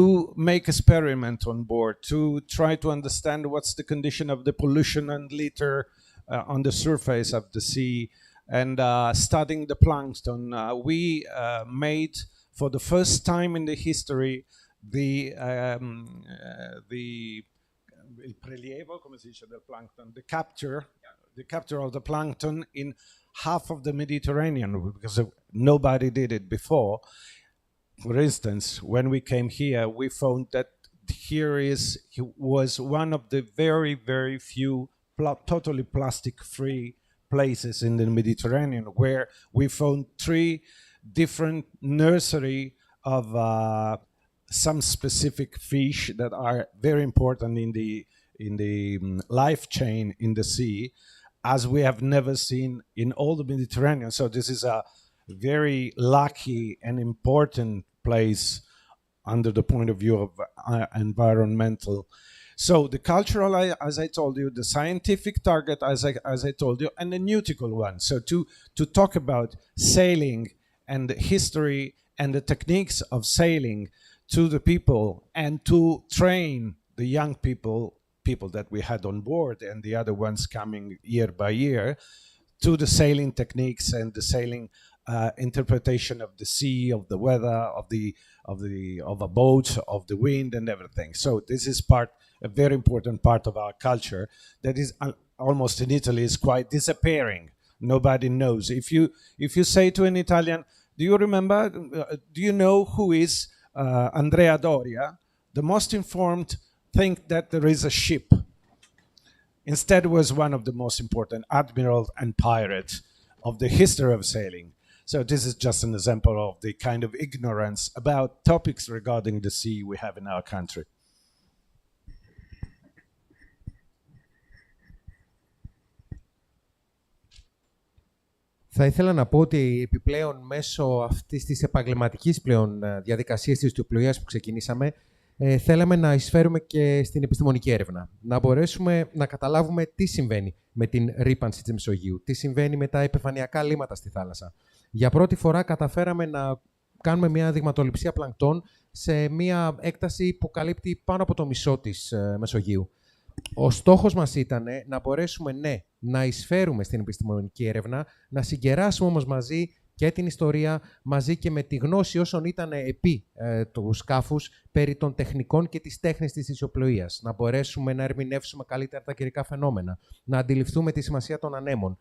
Speaker 4: make experiment on board, to try to understand what's the condition of the pollution and litter on the surface of the sea, and studying the plankton. We made, for the first time in the history, il prelievo, come si dice, del plankton, the capture of the plankton in half of the Mediterranean, because nobody did it before. For instance, when we came here, we found that here was one of the very, very few totally plastic-free places in the Mediterranean, where we found 3 different nursery of some specific fish that are very important in the life chain in the sea, as we have never seen in all the Mediterranean. So this is a very lucky and important place under the point of view of environmental. So the cultural, as I told you, the scientific target, as I told you, and the nautical one. So to talk about sailing and the history and the techniques of sailing to the people, and to train the young people that we had on board and the other ones coming year by year, to the sailing techniques and the sailing interpretation of the sea, of the weather, of a boat, of the wind and everything. So this is a very important part of our culture that is almost in Italy is quite disappearing. Nobody knows. If you say to an Italian, do you know who is Andrea Doria? The most informed think that there is a ship. Instead was one of the most important admiral and pirate of the history of sailing. So this is just an example of the kind of ignorance about topics regarding the sea we have in our country.
Speaker 3: Θα ήθελα να πω ότι επιπλέον μέσω αυτής της επαγγελματικής πλέον διαδικασίας της ναυπηγίας που ξεκινήσαμε, θέλαμε να εισφέρουμε και στην επιστημονική έρευνα. Να μπορέσουμε να καταλάβουμε τι συμβαίνει με την ρύπανση της Μεσογείου, τι συμβαίνει με τα επιφανειακά λίμματα στη θάλασσα. Για πρώτη φορά καταφέραμε να κάνουμε μια δειγματοληψία πλανκτών σε μια έκταση που καλύπτει πάνω από το μισό της Μεσογείου. Ο στόχος μας ήταν να μπορέσουμε, ναι, να εισφέρουμε στην επιστημονική έρευνα, να συγκεράσουμε όμως μαζί και την ιστορία, μαζί και με τη γνώση όσων ήταν επί του σκάφους περί των τεχνικών και της τέχνης της ναυσιπλοείας. Να μπορέσουμε να ερμηνεύσουμε καλύτερα τα καιρικά φαινόμενα, να αντιληφθούμε τη σημασία των ανέμων.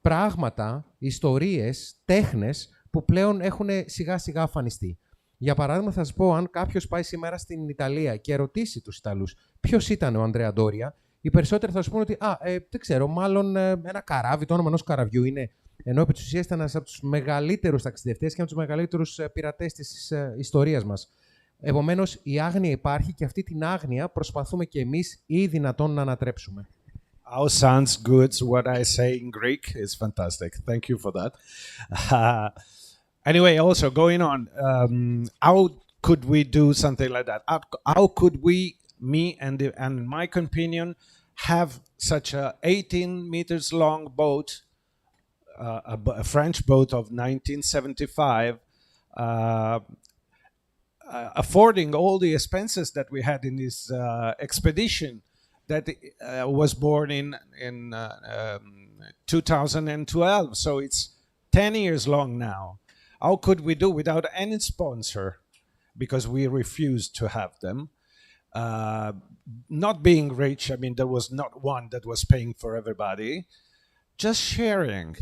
Speaker 3: Πράγματα, ιστορίες, τέχνες που πλέον έχουν σιγά-σιγά αφανιστεί. Για παράδειγμα, θα σας πω, αν κάποιος πάει σήμερα στην Ιταλία και ρωτήσει τους Ιταλούς ποιος ήταν ο Ανδρέα Ντόρια, οι περισσότεροι θα σου πούνε ότι δεν ξέρω, μάλλον ένα καράβι, το όνομα ενός καραβιού είναι. Ενώ επί της ουσίας ήταν ένας από τους μεγαλύτερους ταξιδευτές και από τους μεγαλύτερους πειρατές της ιστορίας μας. Επομένως, η άγνοια υπάρχει και αυτή την άγνοια προσπαθούμε και εμείς ή δυνατόν να ανατρέψουμε.
Speaker 4: How sounds good. What I say in Greek is fantastic. Thank you for that. Anyway, also going on, how could we do something like that? How could we, me and my companion, have such a 18 meters long boat, a French boat of 1975, affording all the expenses that we had in this expedition that was born in 2012. So it's 10 years long now. How could we do without any sponsor? Because we refused to have them. Not being rich, I mean, there was not one that was paying for everybody. Just sharing.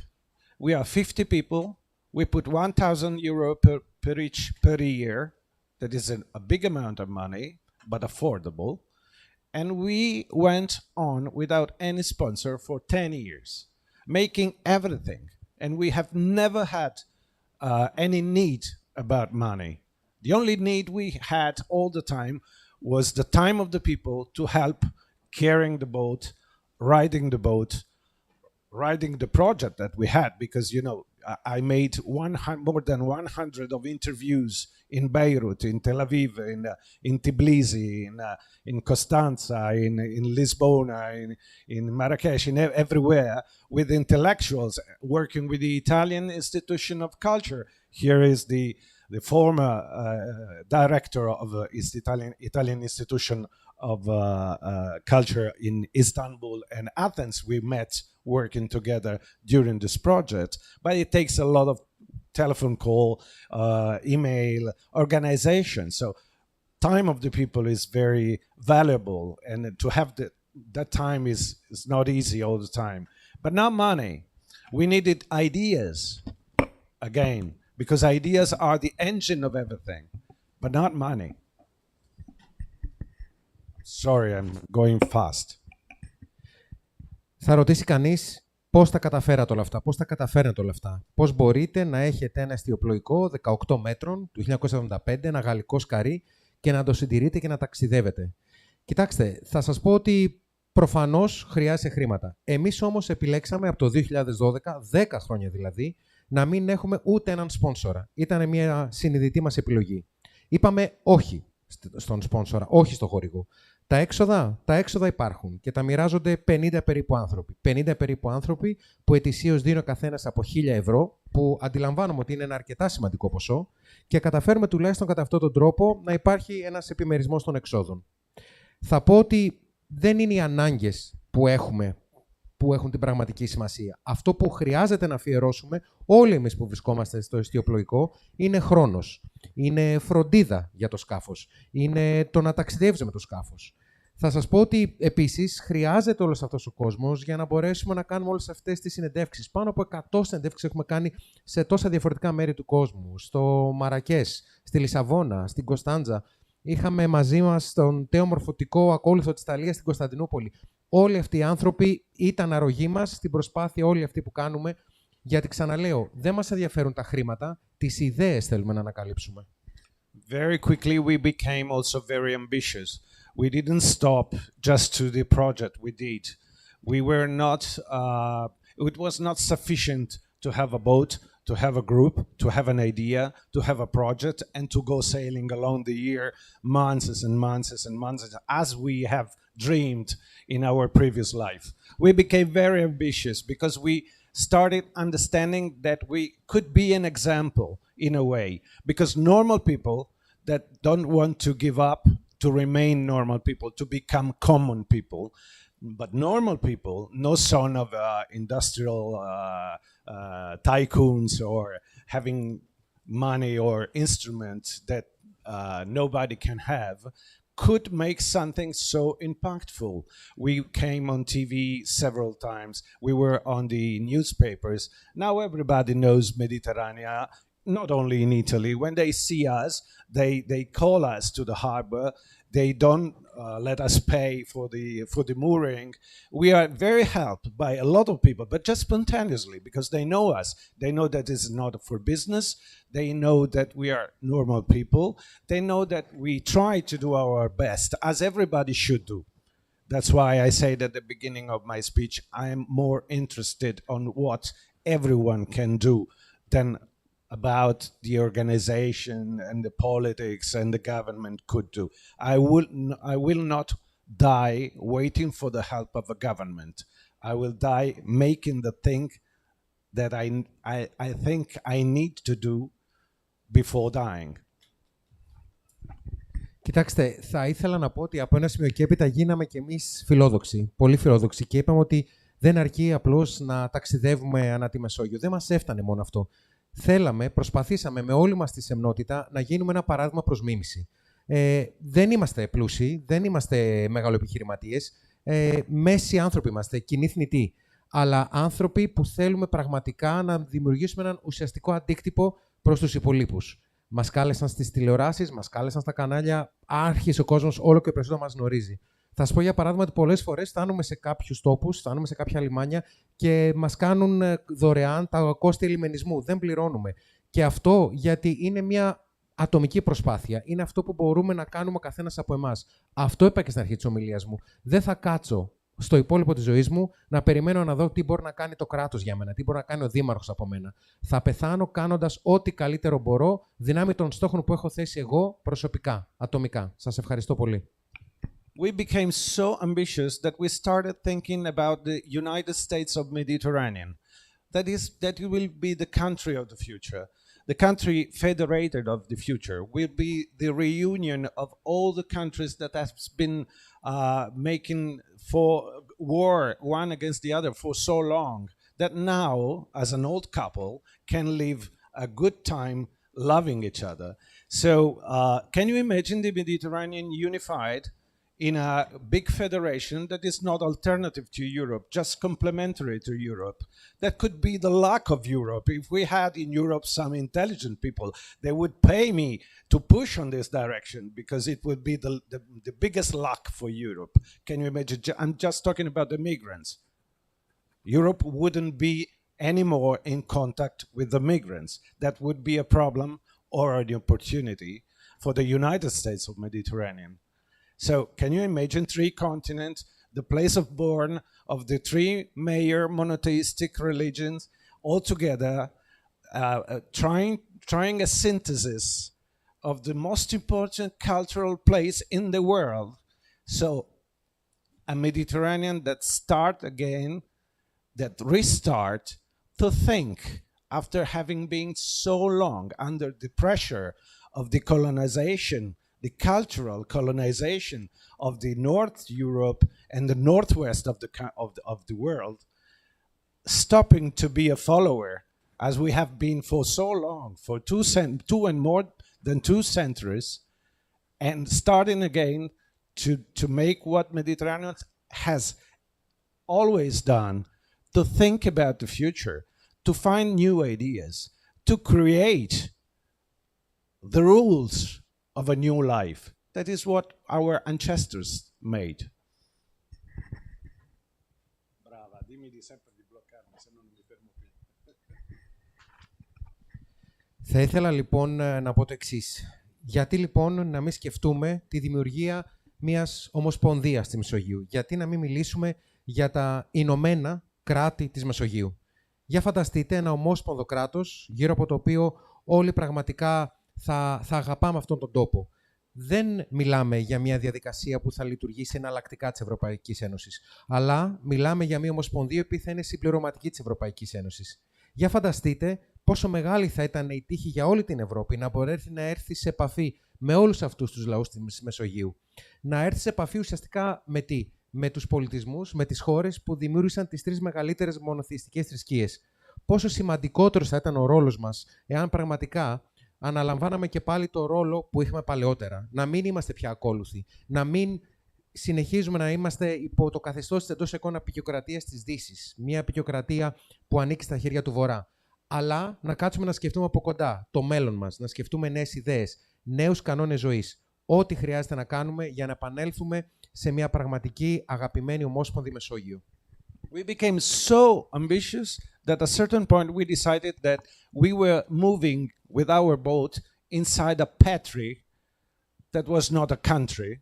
Speaker 4: We are 50 people. We put €1,000 per each per year. That is a big amount of money, but affordable. And we went on without any sponsor for 10 years, making everything. And we have never had any need about money. The only need we had all the time was the time of the people to help carrying the boat, riding the project that we had, because, you know, I made more than 100 of interviews in Beirut, in Tel Aviv, in Tbilisi, in Costanza, in Lisbona, in Marrakesh, everywhere, with intellectuals working with the Italian Institution of Culture. Here is the former director of the Italian Institution of Culture in Istanbul and Athens. We met working together during this project, but it takes a lot of telephone call, email, organization. So time of the people is very valuable, and to have that time is not easy all the time. But not money. We needed ideas, again, because ideas are the engine of everything, but not money. Sorry, I'm going fast.
Speaker 3: Θα ρωτήσει κανείς πώς τα καταφέρατε όλα αυτά, πώς τα καταφέρνετε όλα αυτά. Πώς μπορείτε να έχετε ένα εστιοπλοϊκό 18 μέτρων του 1975, ένα γαλλικό σκαρί, και να το συντηρείτε και να ταξιδεύετε. Κοιτάξτε, θα σας πω ότι προφανώς χρειάζεται χρήματα. Εμείς όμως επιλέξαμε από το 2012, 10 χρόνια δηλαδή, να μην έχουμε ούτε έναν σπόνσορα. Ήταν μια συνειδητή μας επιλογή. Είπαμε όχι στον σπόνσορα, όχι στο χορηγό. Τα έξοδα υπάρχουν και τα μοιράζονται 50 περίπου άνθρωποι. 50 περίπου άνθρωποι που ετησίως δίνει ο καθένας από 1.000 ευρώ, που αντιλαμβάνομαι ότι είναι ένα αρκετά σημαντικό ποσό, και καταφέρουμε τουλάχιστον κατά αυτόν τον τρόπο να υπάρχει ένας επιμερισμός των εξόδων. Θα πω ότι δεν είναι οι ανάγκες που έχουμε που έχουν την πραγματική σημασία. Αυτό που χρειάζεται να αφιερώσουμε όλοι εμείς που βρισκόμαστε στο εστιοπλοϊκό είναι χρόνος. Είναι φροντίδα για το σκάφος. Είναι το να ταξιδεύεις με το σκάφος. Θα σας πω ότι επίσης χρειάζεται όλος αυτός ο κόσμος για να μπορέσουμε να κάνουμε όλες αυτές τις συνεντεύξεις. Πάνω από 100 συνεντεύξεις έχουμε κάνει σε τόσα διαφορετικά μέρη του κόσμου. Στο Μαρακές, στη Λισαβόνα, στην Κωνσταντζα. Είχαμε μαζί μας τον τέο μορφωτικό ακόλουθο της Ιταλίας στην Κωνσταντινούπολη. Όλοι αυτοί οι άνθρωποι ήταν αρρωγοί μας στην προσπάθεια όλη αυτή που κάνουμε, γιατί ξαναλέω, δεν μας ενδιαφέρουν τα χρήματα, τις ιδέες θέλουμε να ανακαλύψουμε.
Speaker 4: Very quickly we became also very ambitious. We didn't stop just to the project we did. We were not, it was not sufficient to have a boat, to have a group, to have an idea, to have a project, and to go sailing along the year months and months and months, as we have dreamed in our previous life. We became very ambitious because we started understanding that we could be an example in a way, because normal people that don't want to give up, to remain normal people, to become common people, but normal people, no son of industrial tycoons or having money or instruments that nobody can have, could make something so impactful. We came on TV several times. We were on the newspapers. Now everybody knows Mediterranean, not only in Italy. When they see us, they call us to the harbor. They don't let us pay for the mooring. We are very helped by a lot of people, but just spontaneously, because they know us. They know that this is not for business. They know that we are normal people. They know that we try to do our best, as everybody should do. That's why I said at the beginning of my speech, I am more interested on what everyone can do than about the organization and the politics and the government could do. I will not die waiting for the help of a government. I will die making the thing that I think I need to do before dying.
Speaker 3: Κοιτάξτε, θα ήθελα να πω ότι από ένα σημείο και έπειτα γίναμε κι εμείς φιλόδοξοι, πολύ φιλόδοξοι, και είπαμε ότι δεν αρκεί απλώς να ταξιδεύουμε ανά τη Μεσόγειο. Δεν μας έφτανε μόνο αυτό. Προσπαθήσαμε με όλη μας τη σεμνότητα να γίνουμε ένα παράδειγμα προς μίμηση. Δεν είμαστε πλούσιοι, δεν είμαστε μεγαλοεπιχειρηματίες, μέσοι άνθρωποι είμαστε, κοινοί θνητοί, αλλά άνθρωποι που θέλουμε πραγματικά να δημιουργήσουμε έναν ουσιαστικό αντίκτυπο προς τους υπολείπους. Μας κάλεσαν στις τηλεοράσεις, μας κάλεσαν στα κανάλια, άρχισε ο κόσμος όλο και περισσότερο να μας γνωρίζει. Θα σας πω για παράδειγμα ότι πολλές φορές φτάνουμε σε κάποιους τόπους, φτάνουμε σε κάποια λιμάνια και μας κάνουν δωρεάν τα κόστη λιμενισμού. Δεν πληρώνουμε. Και αυτό γιατί είναι μια ατομική προσπάθεια. Είναι αυτό που μπορούμε να κάνουμε ο καθένας από εμάς. Αυτό είπα και στην αρχή της ομιλίας μου. Δεν θα κάτσω στο υπόλοιπο της ζωής μου να περιμένω να δω τι μπορεί να κάνει το κράτος για μένα, τι μπορεί να κάνει ο δήμαρχος από μένα. Θα πεθάνω κάνοντας ό,τι καλύτερο μπορώ, δυνάμει των στόχων που έχω θέσει εγώ προσωπικά, ατομικά. Σας ευχαριστώ πολύ.
Speaker 4: We became so ambitious that we started thinking about the United States of Mediterranean. That it will be the country of the future. The country federated of the future will be the reunion of all the countries that have been making for war one against the other for so long, that now, as an old couple, can live a good time loving each other. So can you imagine the Mediterranean unified in a big federation that is not alternative to Europe, just complementary to Europe? That could be the luck of Europe. If we had in Europe some intelligent people, they would pay me to push on this direction, because it would be the biggest luck for Europe. Can you imagine? I'm just talking about the migrants. Europe wouldn't be anymore in contact with the migrants. That would be a problem or an opportunity for the United States of Mediterranean. So can you imagine 3 continents, the place of born of the 3 major monotheistic religions, all together, trying a synthesis of the most important cultural place in the world. So a Mediterranean that start again, that restart to think, after having been so long under the pressure of the colonization, the cultural colonization of the North Europe and the Northwest of the world, stopping to be a follower, as we have been for so long, for 2 and more than 2 centuries, and starting again to make what Mediterranean has always done, to think about the future, to find new ideas, to create the rules of a new life. That is what our ancestors made.
Speaker 3: Θα ήθελα λοιπόν να πω το εξής. Γιατί λοιπόν να μην σκεφτούμε τη δημιουργία μιας ομοσπονδίας στη Μεσογείου? Γιατί να μην μιλήσουμε για τα Ηνωμένα Κράτη της Μεσογείου? Για φανταστείτε ένα ομόσπονδο κράτος γύρω από το οποίο όλοι πραγματικά θα αγαπάμε αυτόν τον τόπο. Δεν μιλάμε για μια διαδικασία που θα λειτουργήσει εναλλακτικά της Ευρωπαϊκής Ένωσης, αλλά μιλάμε για μια ομοσπονδία που θα είναι συμπληρωματική της Ευρωπαϊκής Ένωσης. Για φανταστείτε πόσο μεγάλη θα ήταν η τύχη για όλη την Ευρώπη να μπορέσει να έρθει σε επαφή με όλους αυτούς τους λαούς της Μεσογείου. Να έρθει σε επαφή ουσιαστικά με τι? Με τους πολιτισμούς, με τις χώρες που δημιούργησαν τις 3 μεγαλύτερες μονοθεϊστικές θρησκείες. Πόσο σημαντικότερος θα ήταν ο ρόλος μας εάν πραγματικά αναλαμβάναμε και πάλι το ρόλο που είχαμε παλαιότερα. Να μην είμαστε πια ακόλουθοι. Να μην συνεχίζουμε να είμαστε υπό το καθεστώς της εντός εικόνα απεικιοκρατίας της Δύσης. Μια απεικιοκρατία που ανήκει στα χέρια του Βορρά. Αλλά να κάτσουμε να σκεφτούμε από κοντά το μέλλον μας, να σκεφτούμε νέες ιδέες, νέους κανόνες ζωής. Ό,τι χρειάζεται να κάνουμε για να επανέλθουμε σε μια πραγματική αγαπημένη ομόσπονδη Μεσόγειο.
Speaker 4: We became so ambitious that at a certain point we decided that we were moving with our boat inside a patry that was not a country.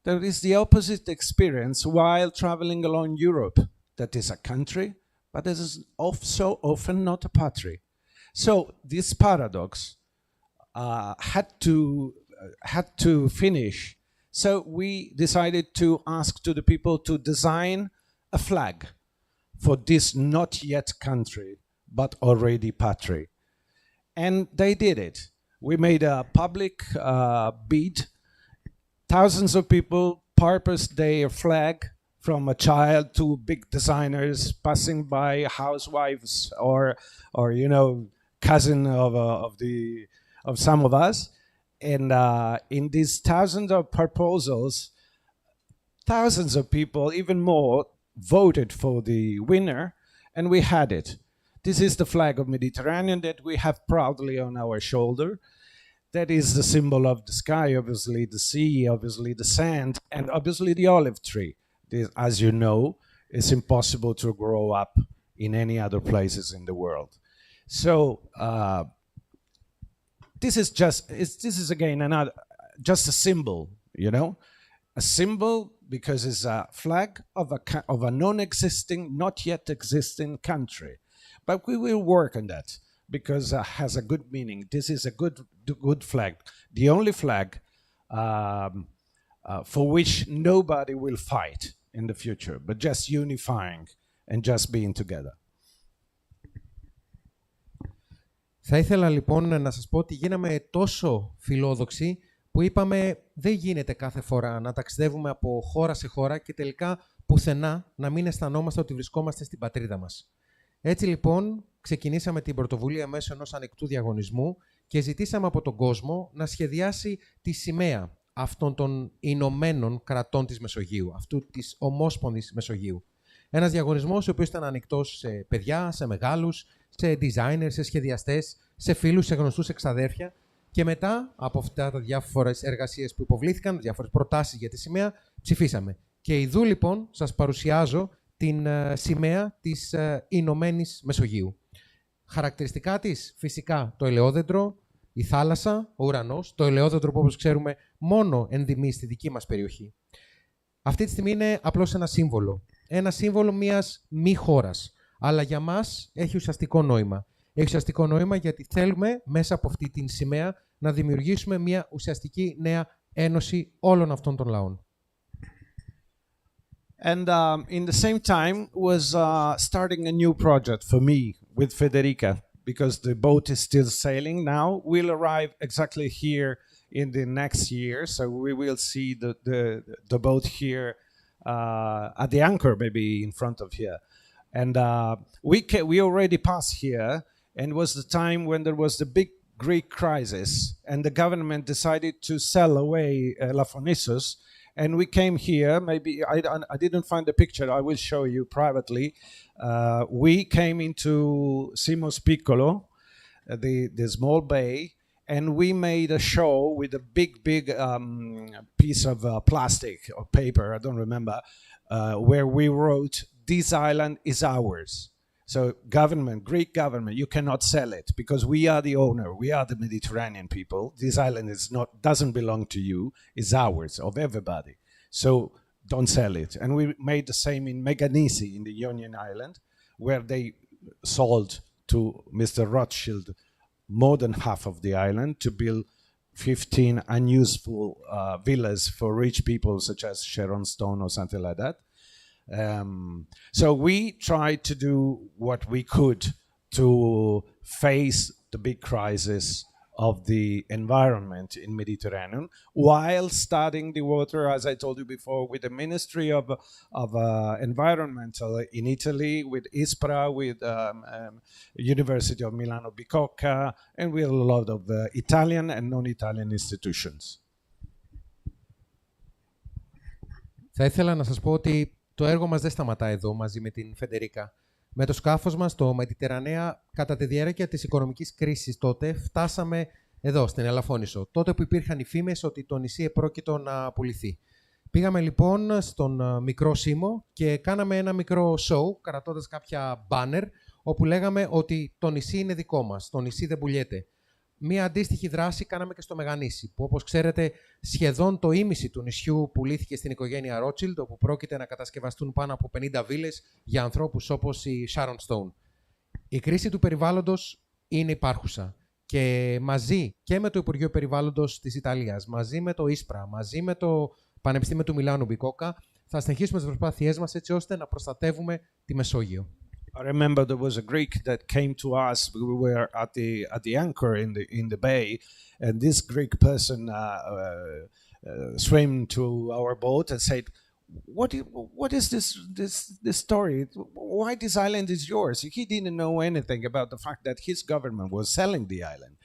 Speaker 4: That is the opposite experience while traveling along Europe. That is a country, but it is so often not a patry. So this paradox had to finish. So we decided to ask to the people to design a flag for this not yet country, but already patry. And they did it. We made a public bid. Thousands of people purposed their flag, from a child to big designers passing by, housewives or cousin of some of us. And in these thousands of proposals, thousands of people, even more, voted for the winner, and we had it. This is the flag of Mediterranean that we have proudly on our shoulder. That is the symbol of the sky, obviously the sea, obviously the sand, and obviously the olive tree. This, as you know, is impossible to grow up in any other places in the world. So this is again just a symbol, a symbol because it's a flag of a non-existing, not yet existing country. But we will work on that because it has a good meaning. This is a good flag, the only flag for which nobody will fight in the future, but just unifying and just being together.
Speaker 3: Θα ήθελα λοιπόν να σας πω ότι γίναμε τόσο φιλόδοξοι που είπαμε δεν γίνεται κάθε φορά να ταξιδεύουμε από χώρα σε χώρα και τελικά πουθενά να μην αισθανόμαστε ότι βρισκόμαστε στην πατρίδα μας. Έτσι λοιπόν ξεκινήσαμε την πρωτοβουλία μέσω ενός ανοιχτού διαγωνισμού και ζητήσαμε από τον κόσμο να σχεδιάσει τη σημαία αυτών των Ηνωμένων Κρατών της Μεσογείου, αυτού της ομόσπονδης Μεσογείου. Ένας διαγωνισμός ο οποίος ήταν ανοιχτός σε παιδιά, σε μεγάλους, σε designers, σε σχεδιαστές, σε φίλους, σε γνωστούς εξαδέρφια. Και μετά από αυτά τα διάφορες εργασίες που υποβλήθηκαν, διάφορες προτάσεις για τη σημαία, ψηφίσαμε. Και ιδού λοιπόν σας παρουσιάζω την σημαία της Ηνωμένης Μεσογείου. Χαρακτηριστικά της, φυσικά, το ελαιόδεντρο, η θάλασσα, ο ουρανός, το ελαιόδεντρο που όπως ξέρουμε μόνο ενδυμεί στη δική μας περιοχή. Αυτή τη στιγμή είναι απλώς ένα σύμβολο. Ένα σύμβολο μιας μη χώρας. Αλλά για μας έχει ουσιαστικό νόημα. Έχει ουσιαστικό νόημα γιατί θέλουμε μέσα από αυτή την σημαία να δημιουργήσουμε μια ουσιαστική νέα ένωση όλων αυτών των λαών.
Speaker 4: And in the same time was starting a new project for me with Federica, because the boat is still sailing now. We'll arrive exactly here in the next year, so we will see the boat here at the anchor, maybe in front of here. And we already passed here, and it was the time when there was the big Greek crisis, and the government decided to sell away Elafonisos. And we came here, maybe I didn't find the picture, I will show you privately. We came into Simos Piccolo, the small bay, and we made a show with a big piece of plastic or paper, I don't remember, where we wrote, "This island is ours." So government, Greek government, you cannot sell it because we are the owner. We are the Mediterranean people. This island doesn't belong to you. It's ours, of everybody. So don't sell it. And we made the same in Meganisi, in the Ionian Island, where they sold to Mr. Rothschild more than half of the island to build 15 unuseful villas for rich people such as Sharon Stone or something like that. So we tried to do what we could to face the big crisis of the environment in Mediterranean while studying the water, as I told you before, with the Ministry of Environmental in Italy, with ISPRA, with University of Milano Bicocca, and with a lot of Italian and non-Italian institutions.
Speaker 3: Θα ήθελα να σας πω ότι το έργο μας δεν σταματά εδώ μαζί με την Φεντερίκα. Με το σκάφος μας, το Μετιτερανέα, κατά τη διάρκεια της οικονομικής κρίσης τότε, φτάσαμε εδώ, στην Ελαφώνησο. Τότε που υπήρχαν οι φήμες ότι το νησί επρόκειτο να πουληθεί. Πήγαμε λοιπόν στον μικρό Σίμο και κάναμε ένα μικρό show, κρατώντας κάποια banner, όπου λέγαμε ότι το νησί είναι δικό μας, το νησί δεν πουλιέται. Μία αντίστοιχη δράση κάναμε και στο Μεγανήσι, που όπως ξέρετε σχεδόν το ίμιση του νησιού πουλήθηκε στην οικογένεια Ρότσιλντ, όπου πρόκειται να κατασκευαστούν πάνω από 50 βίλες για ανθρώπους όπως η Sharon Stone. Η κρίση του περιβάλλοντος είναι υπάρχουσα και μαζί και με το Υπουργείο Περιβάλλοντος της Ιταλίας, μαζί με το ISPRA, μαζί με το Πανεπιστήμιο του Μιλάνου Μπικόκα, θα συνεχίσουμε τις προσπάθειές μας έτσι ώστε να προστατεύουμε τη Μεσόγειο.
Speaker 4: I remember there was a Greek that came to us. We were at the anchor in the bay, and this Greek person swam to our boat and said, "What is this story? Why this island is yours?" He didn't know anything about the fact that his government was selling the island,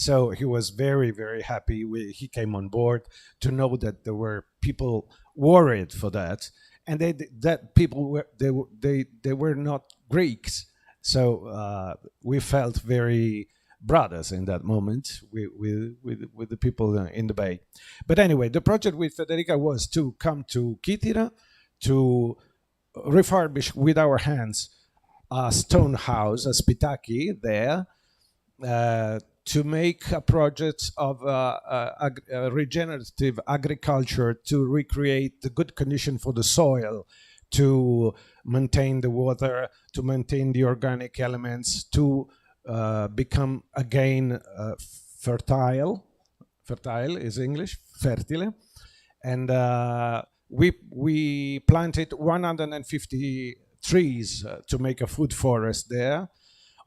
Speaker 4: so he was very, very happy. He came on board to know that there were people worried for that. And that people were not Greeks, so we felt very brothers in that moment with the people in the bay. But anyway, the project with Federica was to come to Kythira to refurbish with our hands a stone house, a spitaki there, to make a project of regenerative agriculture to recreate the good condition for the soil, to maintain the water, to maintain the organic elements, to become again fertile. Fertile is English, fertile. And we planted 150 trees to make a food forest there.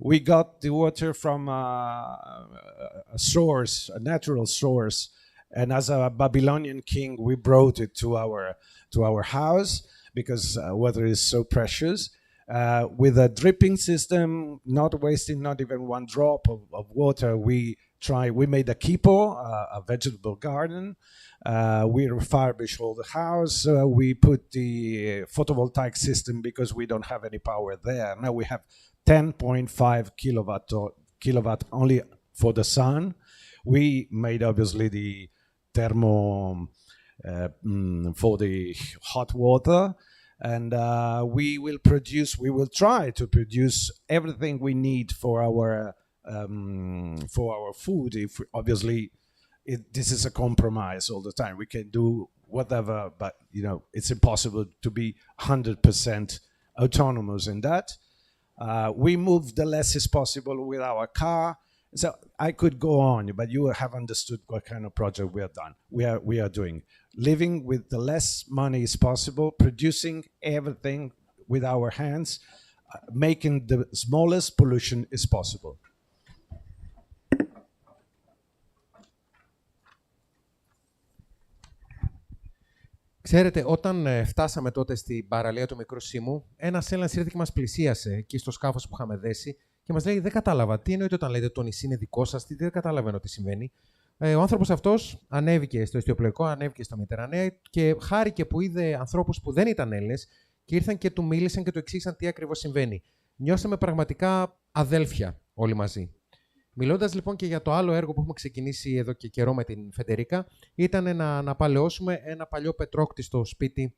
Speaker 4: We got the water from a source, a natural source, and as a Babylonian king, we brought it to our house because water is so precious. With a dripping system, not wasting not even one drop of water, we made a kipo, a vegetable garden. We refurbished all the house. We put the photovoltaic system because we don't have any power there. Now we have 10.5 kilowatt only for the sun. We made obviously the thermo for the hot water, and we will try to produce everything we need for our food. If obviously this is a compromise all the time, we can do whatever, but it's impossible to be 100% autonomous in that. We move the less as possible with our car. So I could go on, but you have understood what kind of project we have done. We are doing living with the less money as possible, producing everything with our hands, making the smallest pollution as possible.
Speaker 3: Ξέρετε, όταν φτάσαμε τότε στην παραλία του Μικρού Σήμου, ένας Έλληνας ήρθε και μας πλησίασε εκεί στο σκάφος που είχαμε δέσει και μας λέει: Δεν κατάλαβα, τι εννοείται όταν λέτε το νησί είναι δικό σας, δεν καταλαβαίνω τι συμβαίνει. Ο άνθρωπος αυτός ανέβηκε στο εστιοπλοϊκό, ανέβηκε στο Μητερανέα και χάρηκε που είδε ανθρώπους που δεν ήταν Έλληνες και ήρθαν και του μίλησαν και του εξήγησαν τι ακριβώς συμβαίνει. Νιώσαμε πραγματικά αδέλφια όλοι μαζί. Μιλώντας λοιπόν και για το άλλο έργο που έχουμε ξεκινήσει εδώ και καιρό με την Φεντερίκα, ήταν να αναπαλαιώσουμε ένα παλιό πετρόκτιστο σπίτι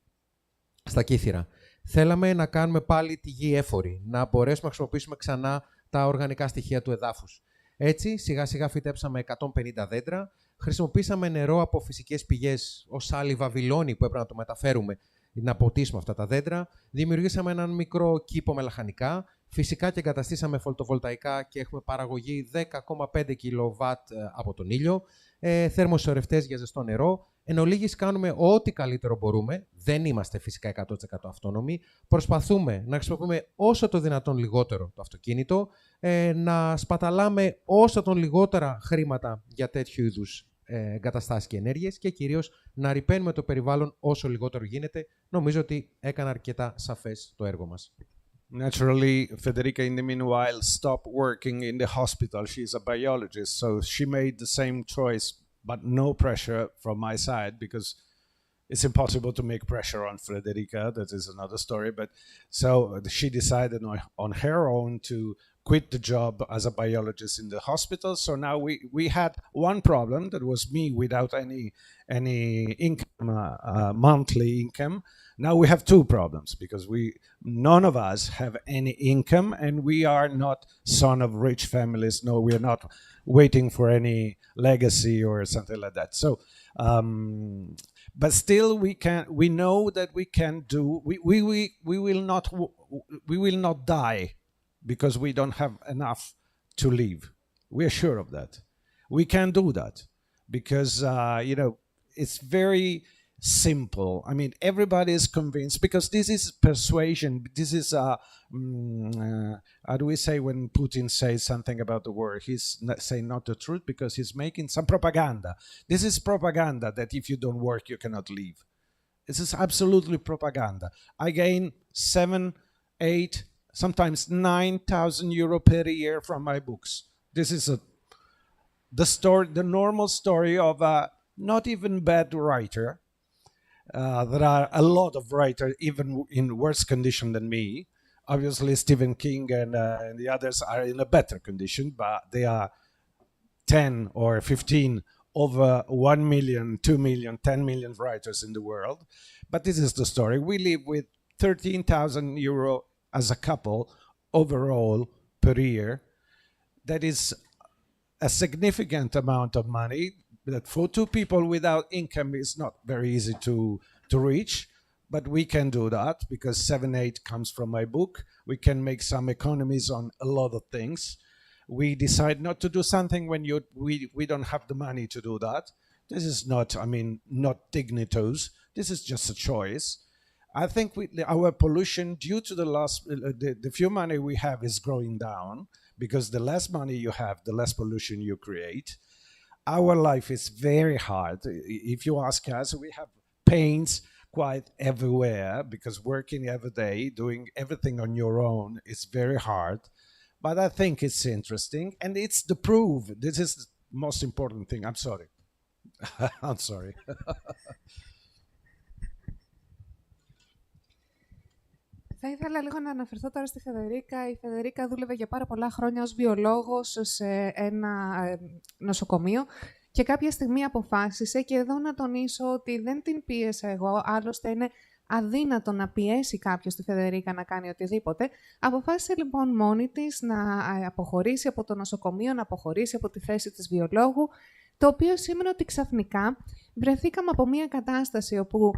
Speaker 3: στα Κύθυρα. Θέλαμε να κάνουμε πάλι τη γη έφορη, να μπορέσουμε να χρησιμοποιήσουμε ξανά τα οργανικά στοιχεία του εδάφους. Έτσι, σιγά σιγά φυτέψαμε 150 δέντρα, χρησιμοποίησαμε νερό από φυσικές πηγές ως άλλη Βαβυλώνη που έπρεπε να το μεταφέρουμε, να ποτίσουμε αυτά τα δέντρα. Δημιουργήσαμε έναν μικρό κήπο με λαχανικά. Φυσικά και εγκαταστήσαμε φωτοβολταϊκά και έχουμε παραγωγή 10,5 κιλοβάτ από τον ήλιο, θερμοσορευτές για ζεστό νερό. Εν ολίγης κάνουμε ό,τι καλύτερο μπορούμε. Δεν είμαστε φυσικά 100% αυτόνομοι. Προσπαθούμε να χρησιμοποιούμε όσο το δυνατόν λιγότερο το αυτοκίνητο, να σπαταλάμε όσο τον λιγότερα χρήματα για τέτοιου είδους εγκαταστάσεις και ενέργειες και κυρίως να ρυπαίνουμε το περιβάλλον όσο λιγότερο γίνεται. Νομίζω ότι έκανα αρκετά σαφές το έργο μας.
Speaker 4: Naturally, Federica, in the meanwhile, stopped working in the hospital. She's a biologist, so she made the same choice, but no pressure from my side, because it's impossible to make pressure on Federica. That is another story. But so she decided on her own to quit the job as a biologist in the hospital. So now we had one problem, that was me without any income, monthly income. Now we have two problems, because none of us have any income, and we are not son of rich families. No, we are not waiting for any legacy or something like that. So, but still, we know that we can do. We will not die because we don't have enough to live. We are sure of that. We can do that because it's very simple. I mean, everybody is convinced, because this is persuasion. This is how do we say when Putin says something about the war? He's not saying not the truth, because he's making some propaganda. This is propaganda, that if you don't work, you cannot live. This is absolutely propaganda. I gain 7, 8, sometimes 9,000 euro per year from my books. This is the normal story of a not even bad writer. There are a lot of writers, even in worse condition than me. Obviously, Stephen King and the others are in a better condition, but they are 10 or 15 over 1 million, 2 million, 10 million writers in the world. But this is the story. We live with 13,000 euro as a couple overall per year. That is a significant amount of money that for two people without income is not very easy to reach. But we can do that because 7-8 comes from my book. We can make some economies on a lot of things. We decide not to do something when we don't have the money to do that. This is not, not dignitas. This is just a choice. I think our pollution, due to the few money we have, is growing down, because the less money you have, the less pollution you create. Our life is very hard. If you ask us, we have pains quite everywhere, because working every day, doing everything on your own is very hard. But I think it's interesting, and it's the proof. This is the most important thing. I'm sorry. I'm sorry.
Speaker 5: Θα ήθελα λίγο να αναφερθώ τώρα στη Φεδερίκα. Η Φεδερίκα δούλευε για πάρα πολλά χρόνια ως βιολόγος σε ένα νοσοκομείο και κάποια στιγμή αποφάσισε, και εδώ να τονίσω ότι δεν την πίεσα εγώ, άλλωστε είναι αδύνατο να πιέσει κάποιος τη Φεδερίκα να κάνει οτιδήποτε. Αποφάσισε λοιπόν μόνη της να αποχωρήσει από το νοσοκομείο, να αποχωρήσει από τη θέση της βιολόγου, το οποίο σήμαινε ότι ξαφνικά βρεθήκαμε από μια κατάσταση όπου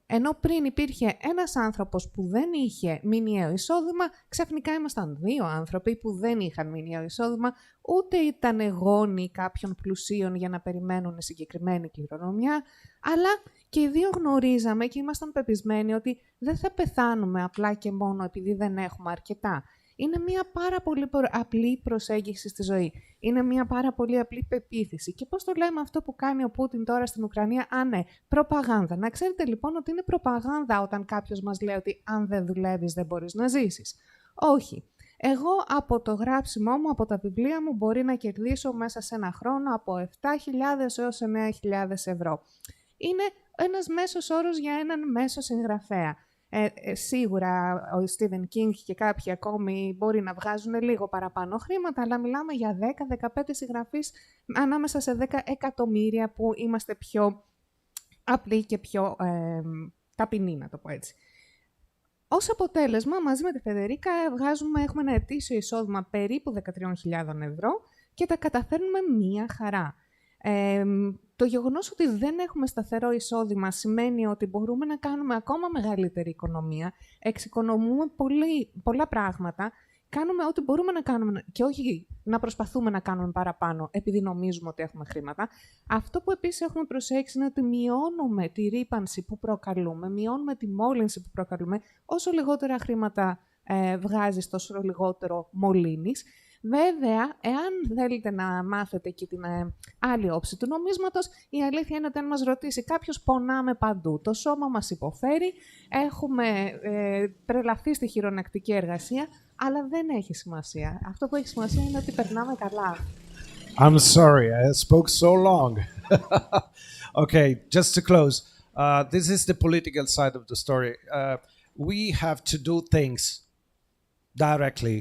Speaker 5: ενώ πριν υπήρχε ένας άνθρωπος που δεν είχε μηνιαίο εισόδημα, ξαφνικά ήμασταν δύο άνθρωποι που δεν είχαν μηνιαίο εισόδημα, ούτε ήταν γόνοι κάποιων πλουσίων για να περιμένουν συγκεκριμένη κληρονομιά, αλλά και οι δύο γνωρίζαμε και ήμασταν πεπισμένοι ότι δεν θα πεθάνουμε απλά και μόνο επειδή δεν έχουμε αρκετά. Είναι μια πάρα πολύ απλή προσέγγιση στη ζωή. Είναι μια πάρα πολύ απλή πεποίθηση. Και πώς το λέμε αυτό που κάνει ο Πούτιν τώρα στην Ουκρανία? Ναι, προπαγάνδα. Να ξέρετε λοιπόν ότι είναι προπαγάνδα όταν κάποιος μας λέει ότι αν δεν δουλεύεις δεν μπορείς να ζήσεις. Όχι. Εγώ από το γράψιμό μου, από τα βιβλία μου, μπορεί να κερδίσω μέσα σε ένα χρόνο από 7.000 έως 9.000 ευρώ. Είναι ένας μέσος όρος για έναν μέσο συγγραφέα. Σίγουρα ο Στίβεν Κίνγκ και κάποιοι ακόμη μπορεί να βγάζουν λίγο παραπάνω χρήματα, αλλά μιλάμε για 10-15 συγγραφείς ανάμεσα σε 10 εκατομμύρια που είμαστε πιο απλοί και πιο ταπεινοί, να το πω έτσι. Ως αποτέλεσμα, μαζί με τη Φεδερίκα έχουμε ένα ετήσιο εισόδημα περίπου 13.000 ευρώ και τα καταφέρνουμε μία χαρά. Το γεγονός ότι δεν έχουμε σταθερό εισόδημα σημαίνει ότι μπορούμε να κάνουμε ακόμα μεγαλύτερη οικονομία, εξοικονομούμε πολλά πράγματα, κάνουμε ό,τι μπορούμε να κάνουμε και όχι να προσπαθούμε να κάνουμε παραπάνω επειδή νομίζουμε ότι έχουμε χρήματα. Αυτό που επίσης έχουμε προσέξει είναι ότι μειώνουμε τη ρύπανση που προκαλούμε, μειώνουμε τη μόλυνση που προκαλούμε. Όσο λιγότερα χρήματα βγάζεις, τόσο λιγότερο μολύνεις. Βέβαια, εάν θέλετε να μάθετε και την άλλη όψη του νομίσματος, η αλήθεια είναι ότι αν μας ρωτήσει κάποιος, πονάμε παντού. Το σώμα μας υποφέρει, έχουμε πρελαθεί στη χειρονακτική εργασία, αλλά δεν έχει σημασία. Αυτό που έχει σημασία είναι ότι περνάμε καλά.
Speaker 4: I'm sorry, I spoke so long. Okay, just to close. This is the political side of the story. We have to do things directly.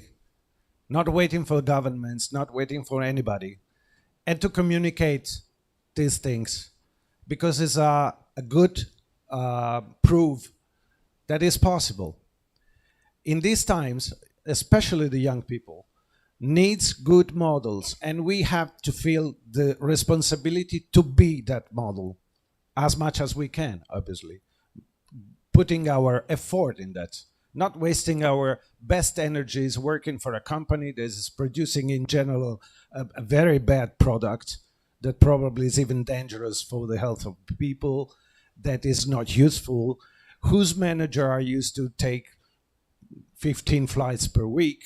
Speaker 4: Not waiting for governments, not waiting for anybody, and to communicate these things, because it's a good proof that is possible. In these times, especially the young people, needs good models, and we have to feel the responsibility to be that model as much as we can, obviously, putting our effort in that. Not wasting our best energies working for a company that is producing in general a very bad product that probably is even dangerous for the health of people, that is not useful, whose manager are used to take 15 flights per week,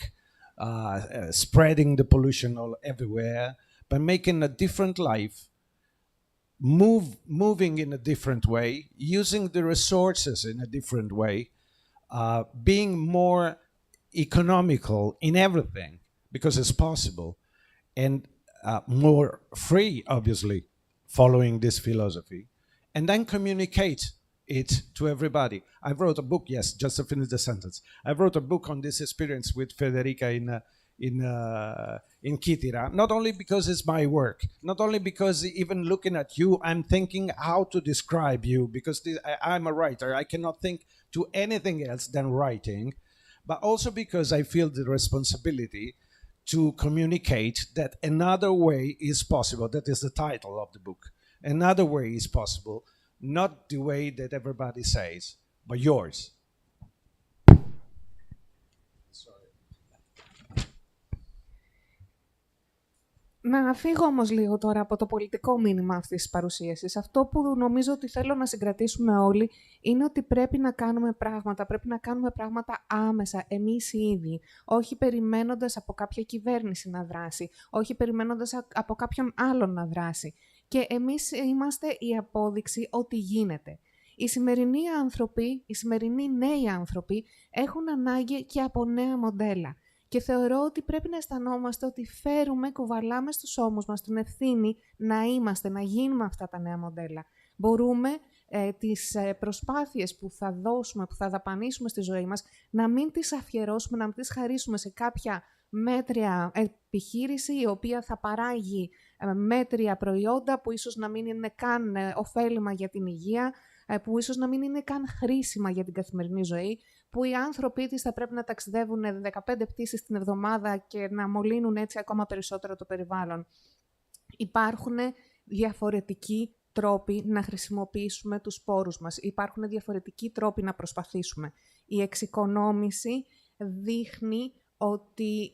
Speaker 4: spreading the pollution all everywhere, by making a different life, moving in a different way, using the resources in a different way, being more economical in everything, because it's possible, and more free, obviously, following this philosophy, and then communicate it to everybody. I wrote a book, yes, just to finish the sentence. I wrote a book on this experience with Federica in Kitira, not only because it's my work, not only because even looking at you, I'm thinking how to describe you, because I'm a writer. I cannot think to anything else than writing, but also because I feel the responsibility to communicate that another way is possible. That is the title of the book. Another way is possible, not the way that everybody says, but yours.
Speaker 5: Να φύγω όμως λίγο τώρα από το πολιτικό μήνυμα αυτής της παρουσίασης. Αυτό που νομίζω ότι θέλω να συγκρατήσουμε όλοι είναι ότι πρέπει να κάνουμε πράγματα άμεσα, εμείς οι ίδιοι, όχι περιμένοντας από κάποια κυβέρνηση να δράσει, όχι περιμένοντας από κάποιον άλλον να δράσει. Και εμείς είμαστε η απόδειξη ότι γίνεται. Οι σημερινοί άνθρωποι, οι σημερινοί νέοι άνθρωποι έχουν ανάγκη και από νέα μοντέλα. Και θεωρώ ότι πρέπει να αισθανόμαστε ότι κουβαλάμε στους ώμους μας την ευθύνη να γίνουμε αυτά τα νέα μοντέλα. Μπορούμε τις προσπάθειες που θα δώσουμε, που θα δαπανίσουμε στη ζωή μας, να μην τις αφιερώσουμε, να μην τις χαρίσουμε σε κάποια μέτρια επιχείρηση, η οποία θα παράγει μέτρια προϊόντα που ίσως να μην είναι καν ωφέλιμα για την υγεία, που ίσως να μην είναι καν χρήσιμα για την καθημερινή ζωή, που οι άνθρωποι της θα πρέπει να ταξιδεύουν 15 πτήσεις την εβδομάδα και να μολύνουν έτσι ακόμα περισσότερο το περιβάλλον. Υπάρχουν διαφορετικοί τρόποι να χρησιμοποιήσουμε τους πόρους μας. Υπάρχουν διαφορετικοί τρόποι να προσπαθήσουμε. Η εξοικονόμηση δείχνει ότι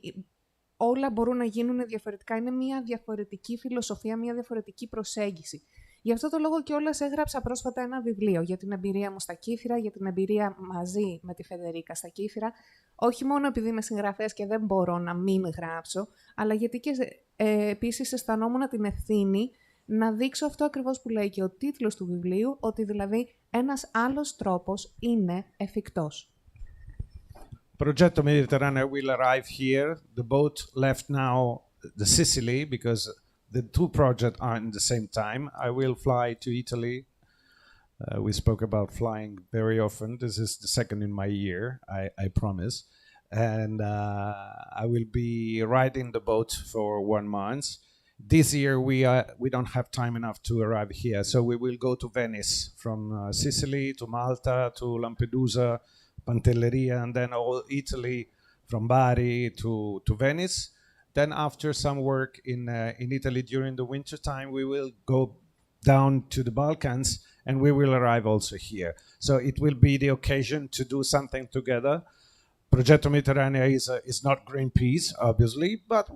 Speaker 5: όλα μπορούν να γίνουν διαφορετικά. Είναι μια διαφορετική φιλοσοφία, μια διαφορετική προσέγγιση. Γι' αυτό το λόγο κιόλας έγραψα πρόσφατα ένα βιβλίο για την εμπειρία μου στα Κύθυρα, για την εμπειρία μαζί με τη Φεδερίκα στα Κύθυρα. Όχι μόνο επειδή είμαι συγγραφέας και δεν μπορώ να μην γράψω, αλλά γιατί και επίσης αισθανόμουν την ευθύνη να δείξω αυτό ακριβώς που λέει και ο τίτλος του βιβλίου, ότι δηλαδή ένας άλλος τρόπος είναι εφικτός.
Speaker 4: Progetto Mediterraneo will arrive here. The boat left now the Sicily because the two projects are in the same time. I will fly to Italy. We spoke about flying very often. This is the second in my year, I promise. And I will be riding the boat for 1 month. This year we don't have time enough to arrive here, so we will go to Venice, from Sicily to Malta to Lampedusa, Pantelleria, and then all Italy, from Bari to Venice. Then after some work in Italy during the winter time, we will go down to the Balkans and we will arrive also here. So it will be the occasion to do something together. Progetto Mediterraneo is not Greenpeace, obviously, but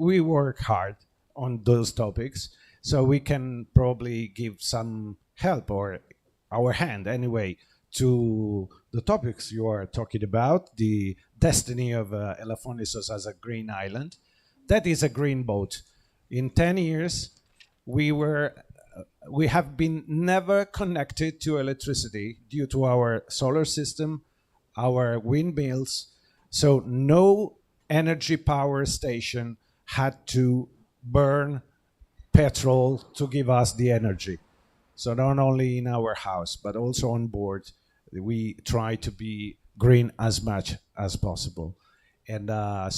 Speaker 4: we work hard on those topics. So we can probably give some help or our hand anyway to the topics you are talking about, the destiny of Elafonisos as a green island. That is a green boat. In 10 years, we have been never connected to electricity due to our solar system, our windmills. So no energy power station had to burn petrol to give us the energy. So not only in our house, but also on board, we try to be green as much as possible. And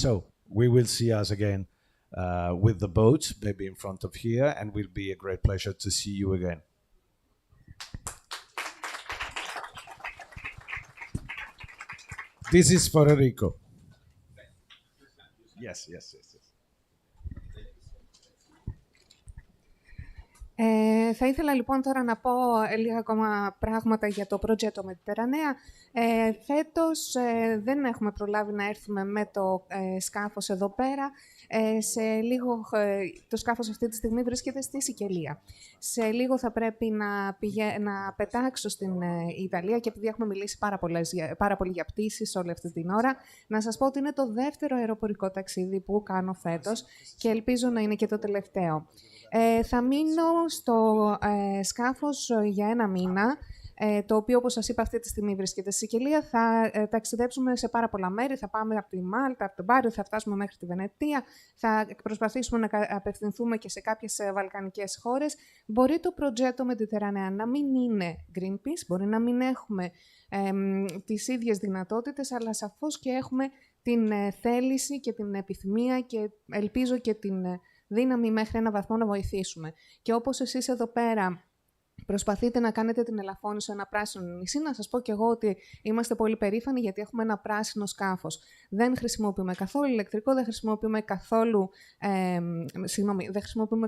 Speaker 4: so we will see us again with the boat, maybe in front of here, and it will be a great pleasure to see you again. This is for Enrico. Yes.
Speaker 5: Θα ήθελα λοιπόν τώρα να πω λίγα ακόμα πράγματα για το Progetto Mediterraneo. Φέτος δεν έχουμε προλάβει να έρθουμε με το σκάφος εδώ πέρα. Το σκάφος αυτή τη στιγμή βρίσκεται στη Σικελία. Σε λίγο θα πρέπει να πετάξω στην Ιταλία και επειδή έχουμε μιλήσει πάρα πολύ για πτήσεις όλη αυτή την ώρα, να σας πω ότι είναι το δεύτερο αεροπορικό ταξίδι που κάνω φέτος και ελπίζω να είναι και το τελευταίο. Θα μείνω στο σκάφος για 1 μήνα, το οποίο, όπως σας είπα, αυτή τη στιγμή βρίσκεται στη Σικελία. Θα ταξιδέψουμε σε πάρα πολλά μέρη. Θα πάμε από τη Μάλτα, από τον Μπάριο, θα φτάσουμε μέχρι τη Βενετία. Θα προσπαθήσουμε να απευθυνθούμε και σε κάποιες βαλκανικές χώρες. Μπορεί το Progetto Mediterraneo να μην είναι Greenpeace, μπορεί να μην έχουμε τις ίδιες δυνατότητες, αλλά σαφώς και έχουμε την θέληση και την επιθυμία και ελπίζω και την δύναμη μέχρι ένα βαθμό να βοηθήσουμε. Και όπως εσείς εδώ πέρα Προσπαθείτε να κάνετε την Ελαφώνησο ένα πράσινο νησί. Να σας πω κι εγώ ότι είμαστε πολύ περήφανοι γιατί έχουμε ένα πράσινο σκάφος. Δεν χρησιμοποιούμε καθόλου ηλεκτρικό, δεν χρησιμοποιούμε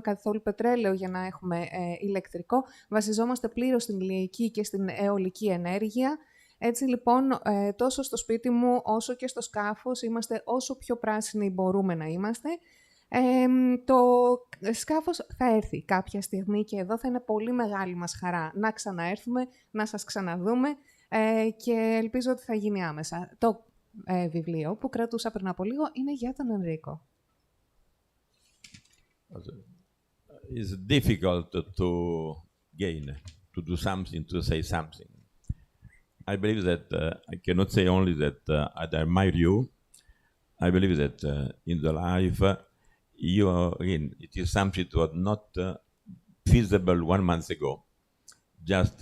Speaker 5: καθόλου πετρέλαιο για να έχουμε ηλεκτρικό. Βασιζόμαστε πλήρως στην ηλιακή και στην αιωλική ενέργεια. Έτσι λοιπόν, τόσο στο σπίτι μου όσο και στο σκάφος είμαστε όσο πιο πράσινοι μπορούμε να είμαστε. Το σκάφος θα έρθει κάποια στιγμή και εδώ θα είναι πολύ μεγάλη μας χαρά να ξαναέρθουμε, να σας ξαναδούμε και ελπίζω ότι θα γίνει άμεσα. Το βιβλίο που κρατούσα πριν από λίγο είναι για τον Ενρίκο.
Speaker 1: It's difficult to gain, to do something, to say something. I believe that I cannot say only that I admire you. I believe that in the life, it is something that was not feasible 1 month ago. Just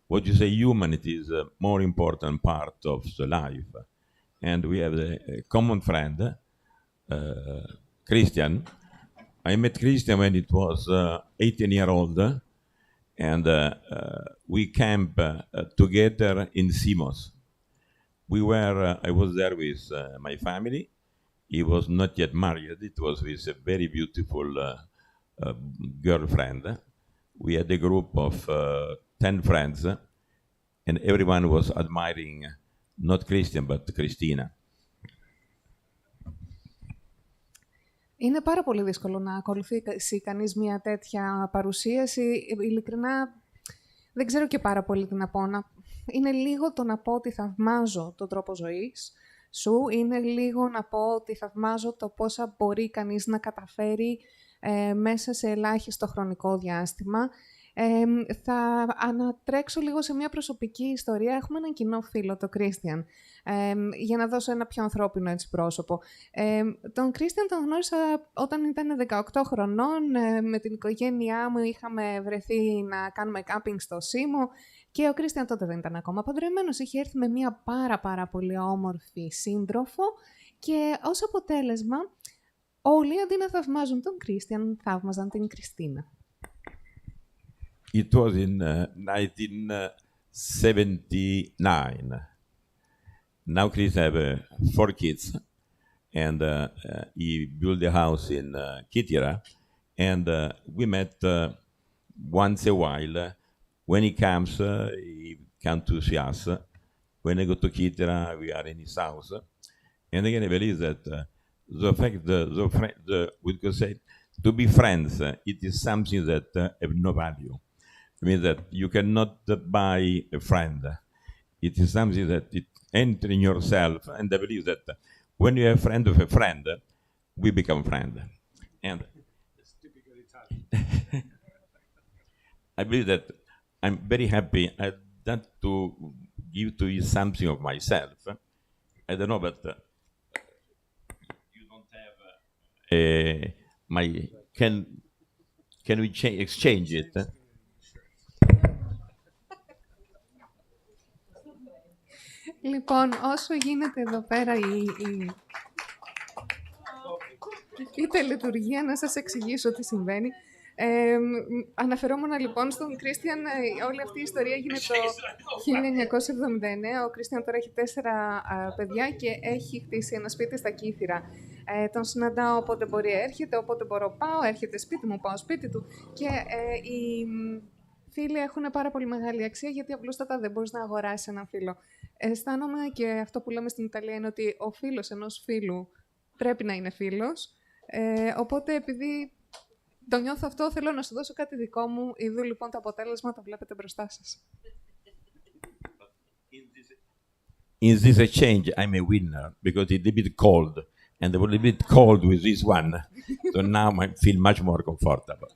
Speaker 1: what you say, humanity is a more important part of the life. And we have a common friend, Christian. I met Christian when it was 18-year-old, and we camped together in Simos. I was there with my family. He was not yet married. It was with a very beautiful girlfriend. We had a group of 10 friends, and everyone was admiring not Christian, but Christina.
Speaker 5: Είναι πάρα πολύ δύσκολο να ακολουθήσει κανείς μια τέτοια παρουσίαση. Ειλικρινά, δεν ξέρω και πάρα πολύ τι να πω. Είναι λίγο το να πω ότι θαυμάζω τον τρόπο ζωής σου. Είναι λίγο να πω ότι θαυμάζω το πόσα μπορεί κανείς να καταφέρει μέσα σε ελάχιστο χρονικό διάστημα. Θα ανατρέξω λίγο σε μια προσωπική ιστορία. Έχουμε έναν κοινό φίλο, τον Κρίστιαν, για να δώσω ένα πιο ανθρώπινο έτσι πρόσωπο. Τον Κρίστιαν τον γνώρισα όταν ήταν 18 χρονών. Με την οικογένειά μου είχαμε βρεθεί να κάνουμε κάμπινγκ στο Σίμο και ο Κρίστιαν τότε δεν ήταν ακόμα παντρεμένος. Είχε έρθει με μια πάρα πολύ όμορφη σύντροφο και ως αποτέλεσμα όλοι αντί να θαυμάζουν τον Κρίστιαν, θαύμαζαν την Κριστίνα.
Speaker 1: It was in 1979. Now Chris have 4 kids, and he built a house in Kitira, and we met once a while. When he comes to see us. When I go to Kitira, we are in his house, and again I believe that the fact we could say to be friends, it is something that have no value. I mean that you cannot buy a friend. It is something that it enters in yourself, and I believe that when you are a friend of a friend, we become friend. And
Speaker 4: it's typical Italian.
Speaker 1: I believe that I'm very happy that to give to you something of myself. I don't know, but you don't have my. Can we exchange it?
Speaker 5: Λοιπόν, όσο γίνεται εδώ πέρα η τελετουργία, να σας εξηγήσω τι συμβαίνει. Αναφερόμουν λοιπόν στον Κρίστιαν, όλη αυτή η ιστορία έγινε το 1979. Ο Κρίστιαν τώρα έχει 4 παιδιά και έχει χτίσει ένα σπίτι στα Κύθυρα. Τον συναντάω όποτε μπορεί έρχεται, όποτε μπορώ πάω, έρχεται σπίτι μου, πάω σπίτι του. Και οι φίλοι έχουν πάρα πολύ μεγάλη αξία, γιατί απλούστατα δεν μπορείς να αγοράσεις έναν φίλο. Αισθάνομαι, και αυτό που λέμε στην Ιταλία είναι ότι ο φίλος ενός φίλου πρέπει να είναι φίλος. Οπότε επειδή το νιώθω αυτό, θέλω να σου δώσω κάτι δικό μου. Ιδού λοιπόν το αποτέλεσμα, το βλέπετε μπροστά σας.
Speaker 1: In this exchange, I'm a winner because it's a bit cold, and I was a bit cold with this one, so now I feel much more comfortable.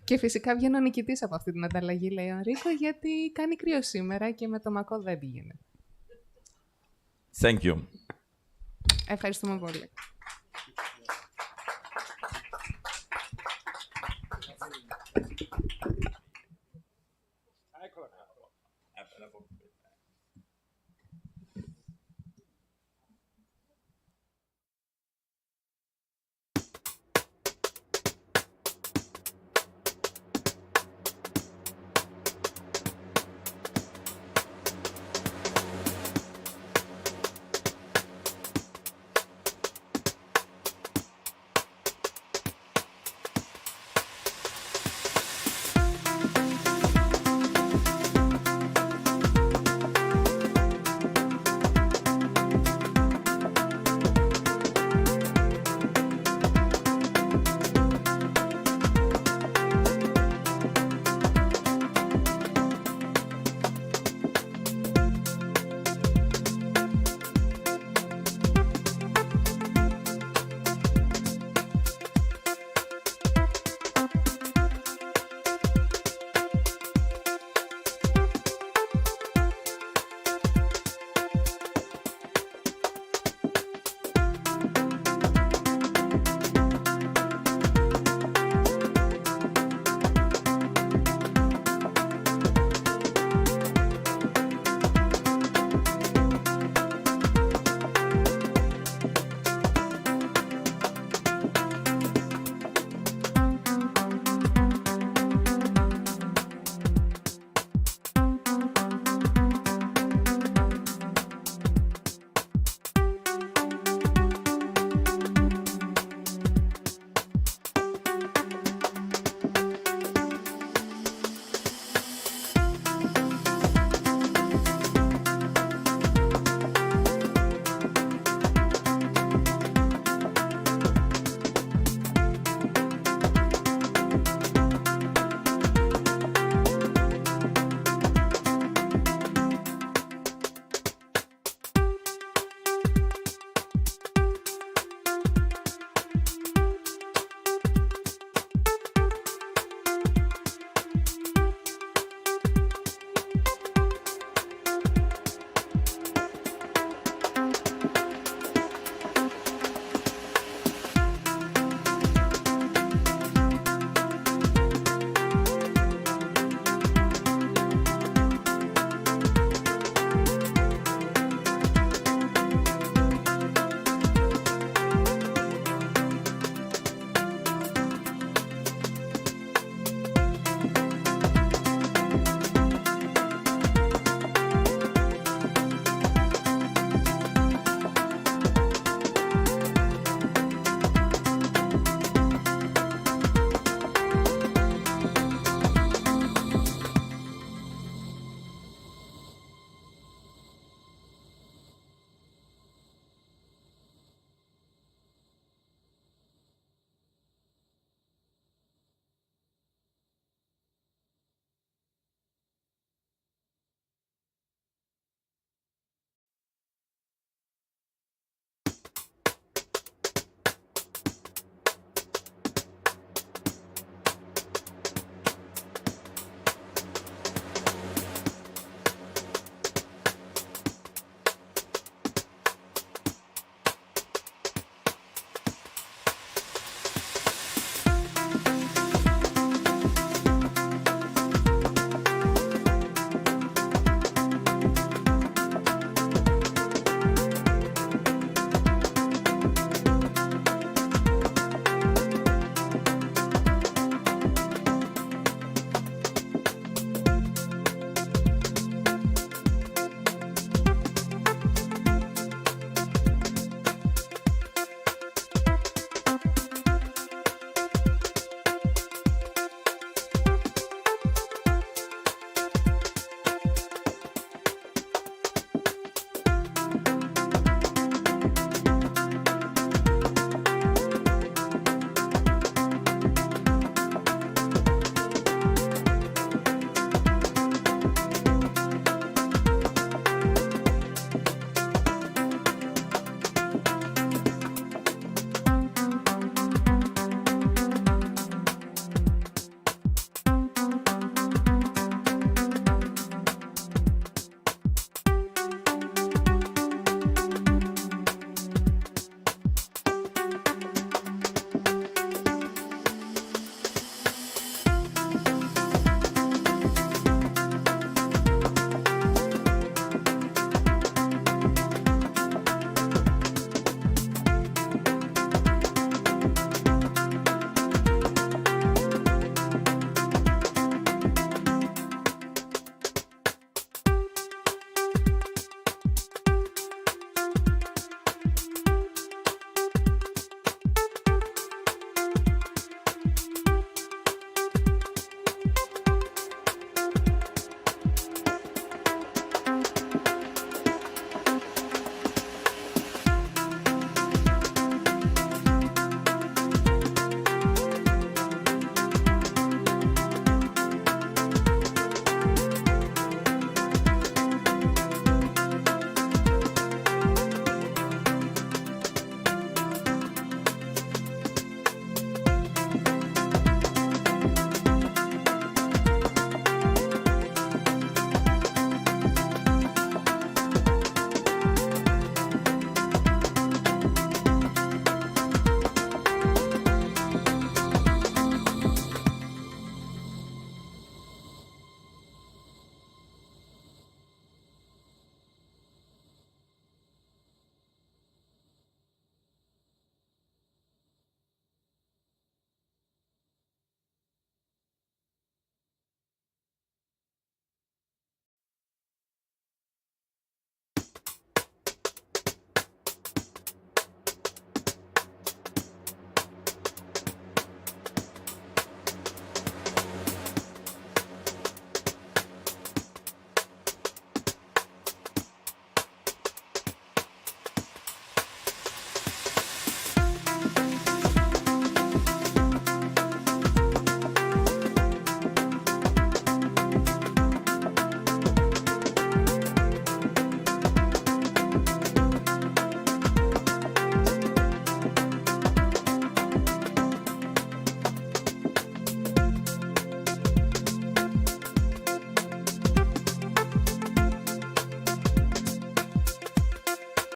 Speaker 5: Και φυσικά βγαίνω νικητής από αυτή την ανταλλαγή, λέει ο Ενρίκο, γιατί κάνει κρύο σήμερα και με το μακό δεν πήγαινε.
Speaker 1: Thank you.
Speaker 5: Ευχαριστούμε πολύ.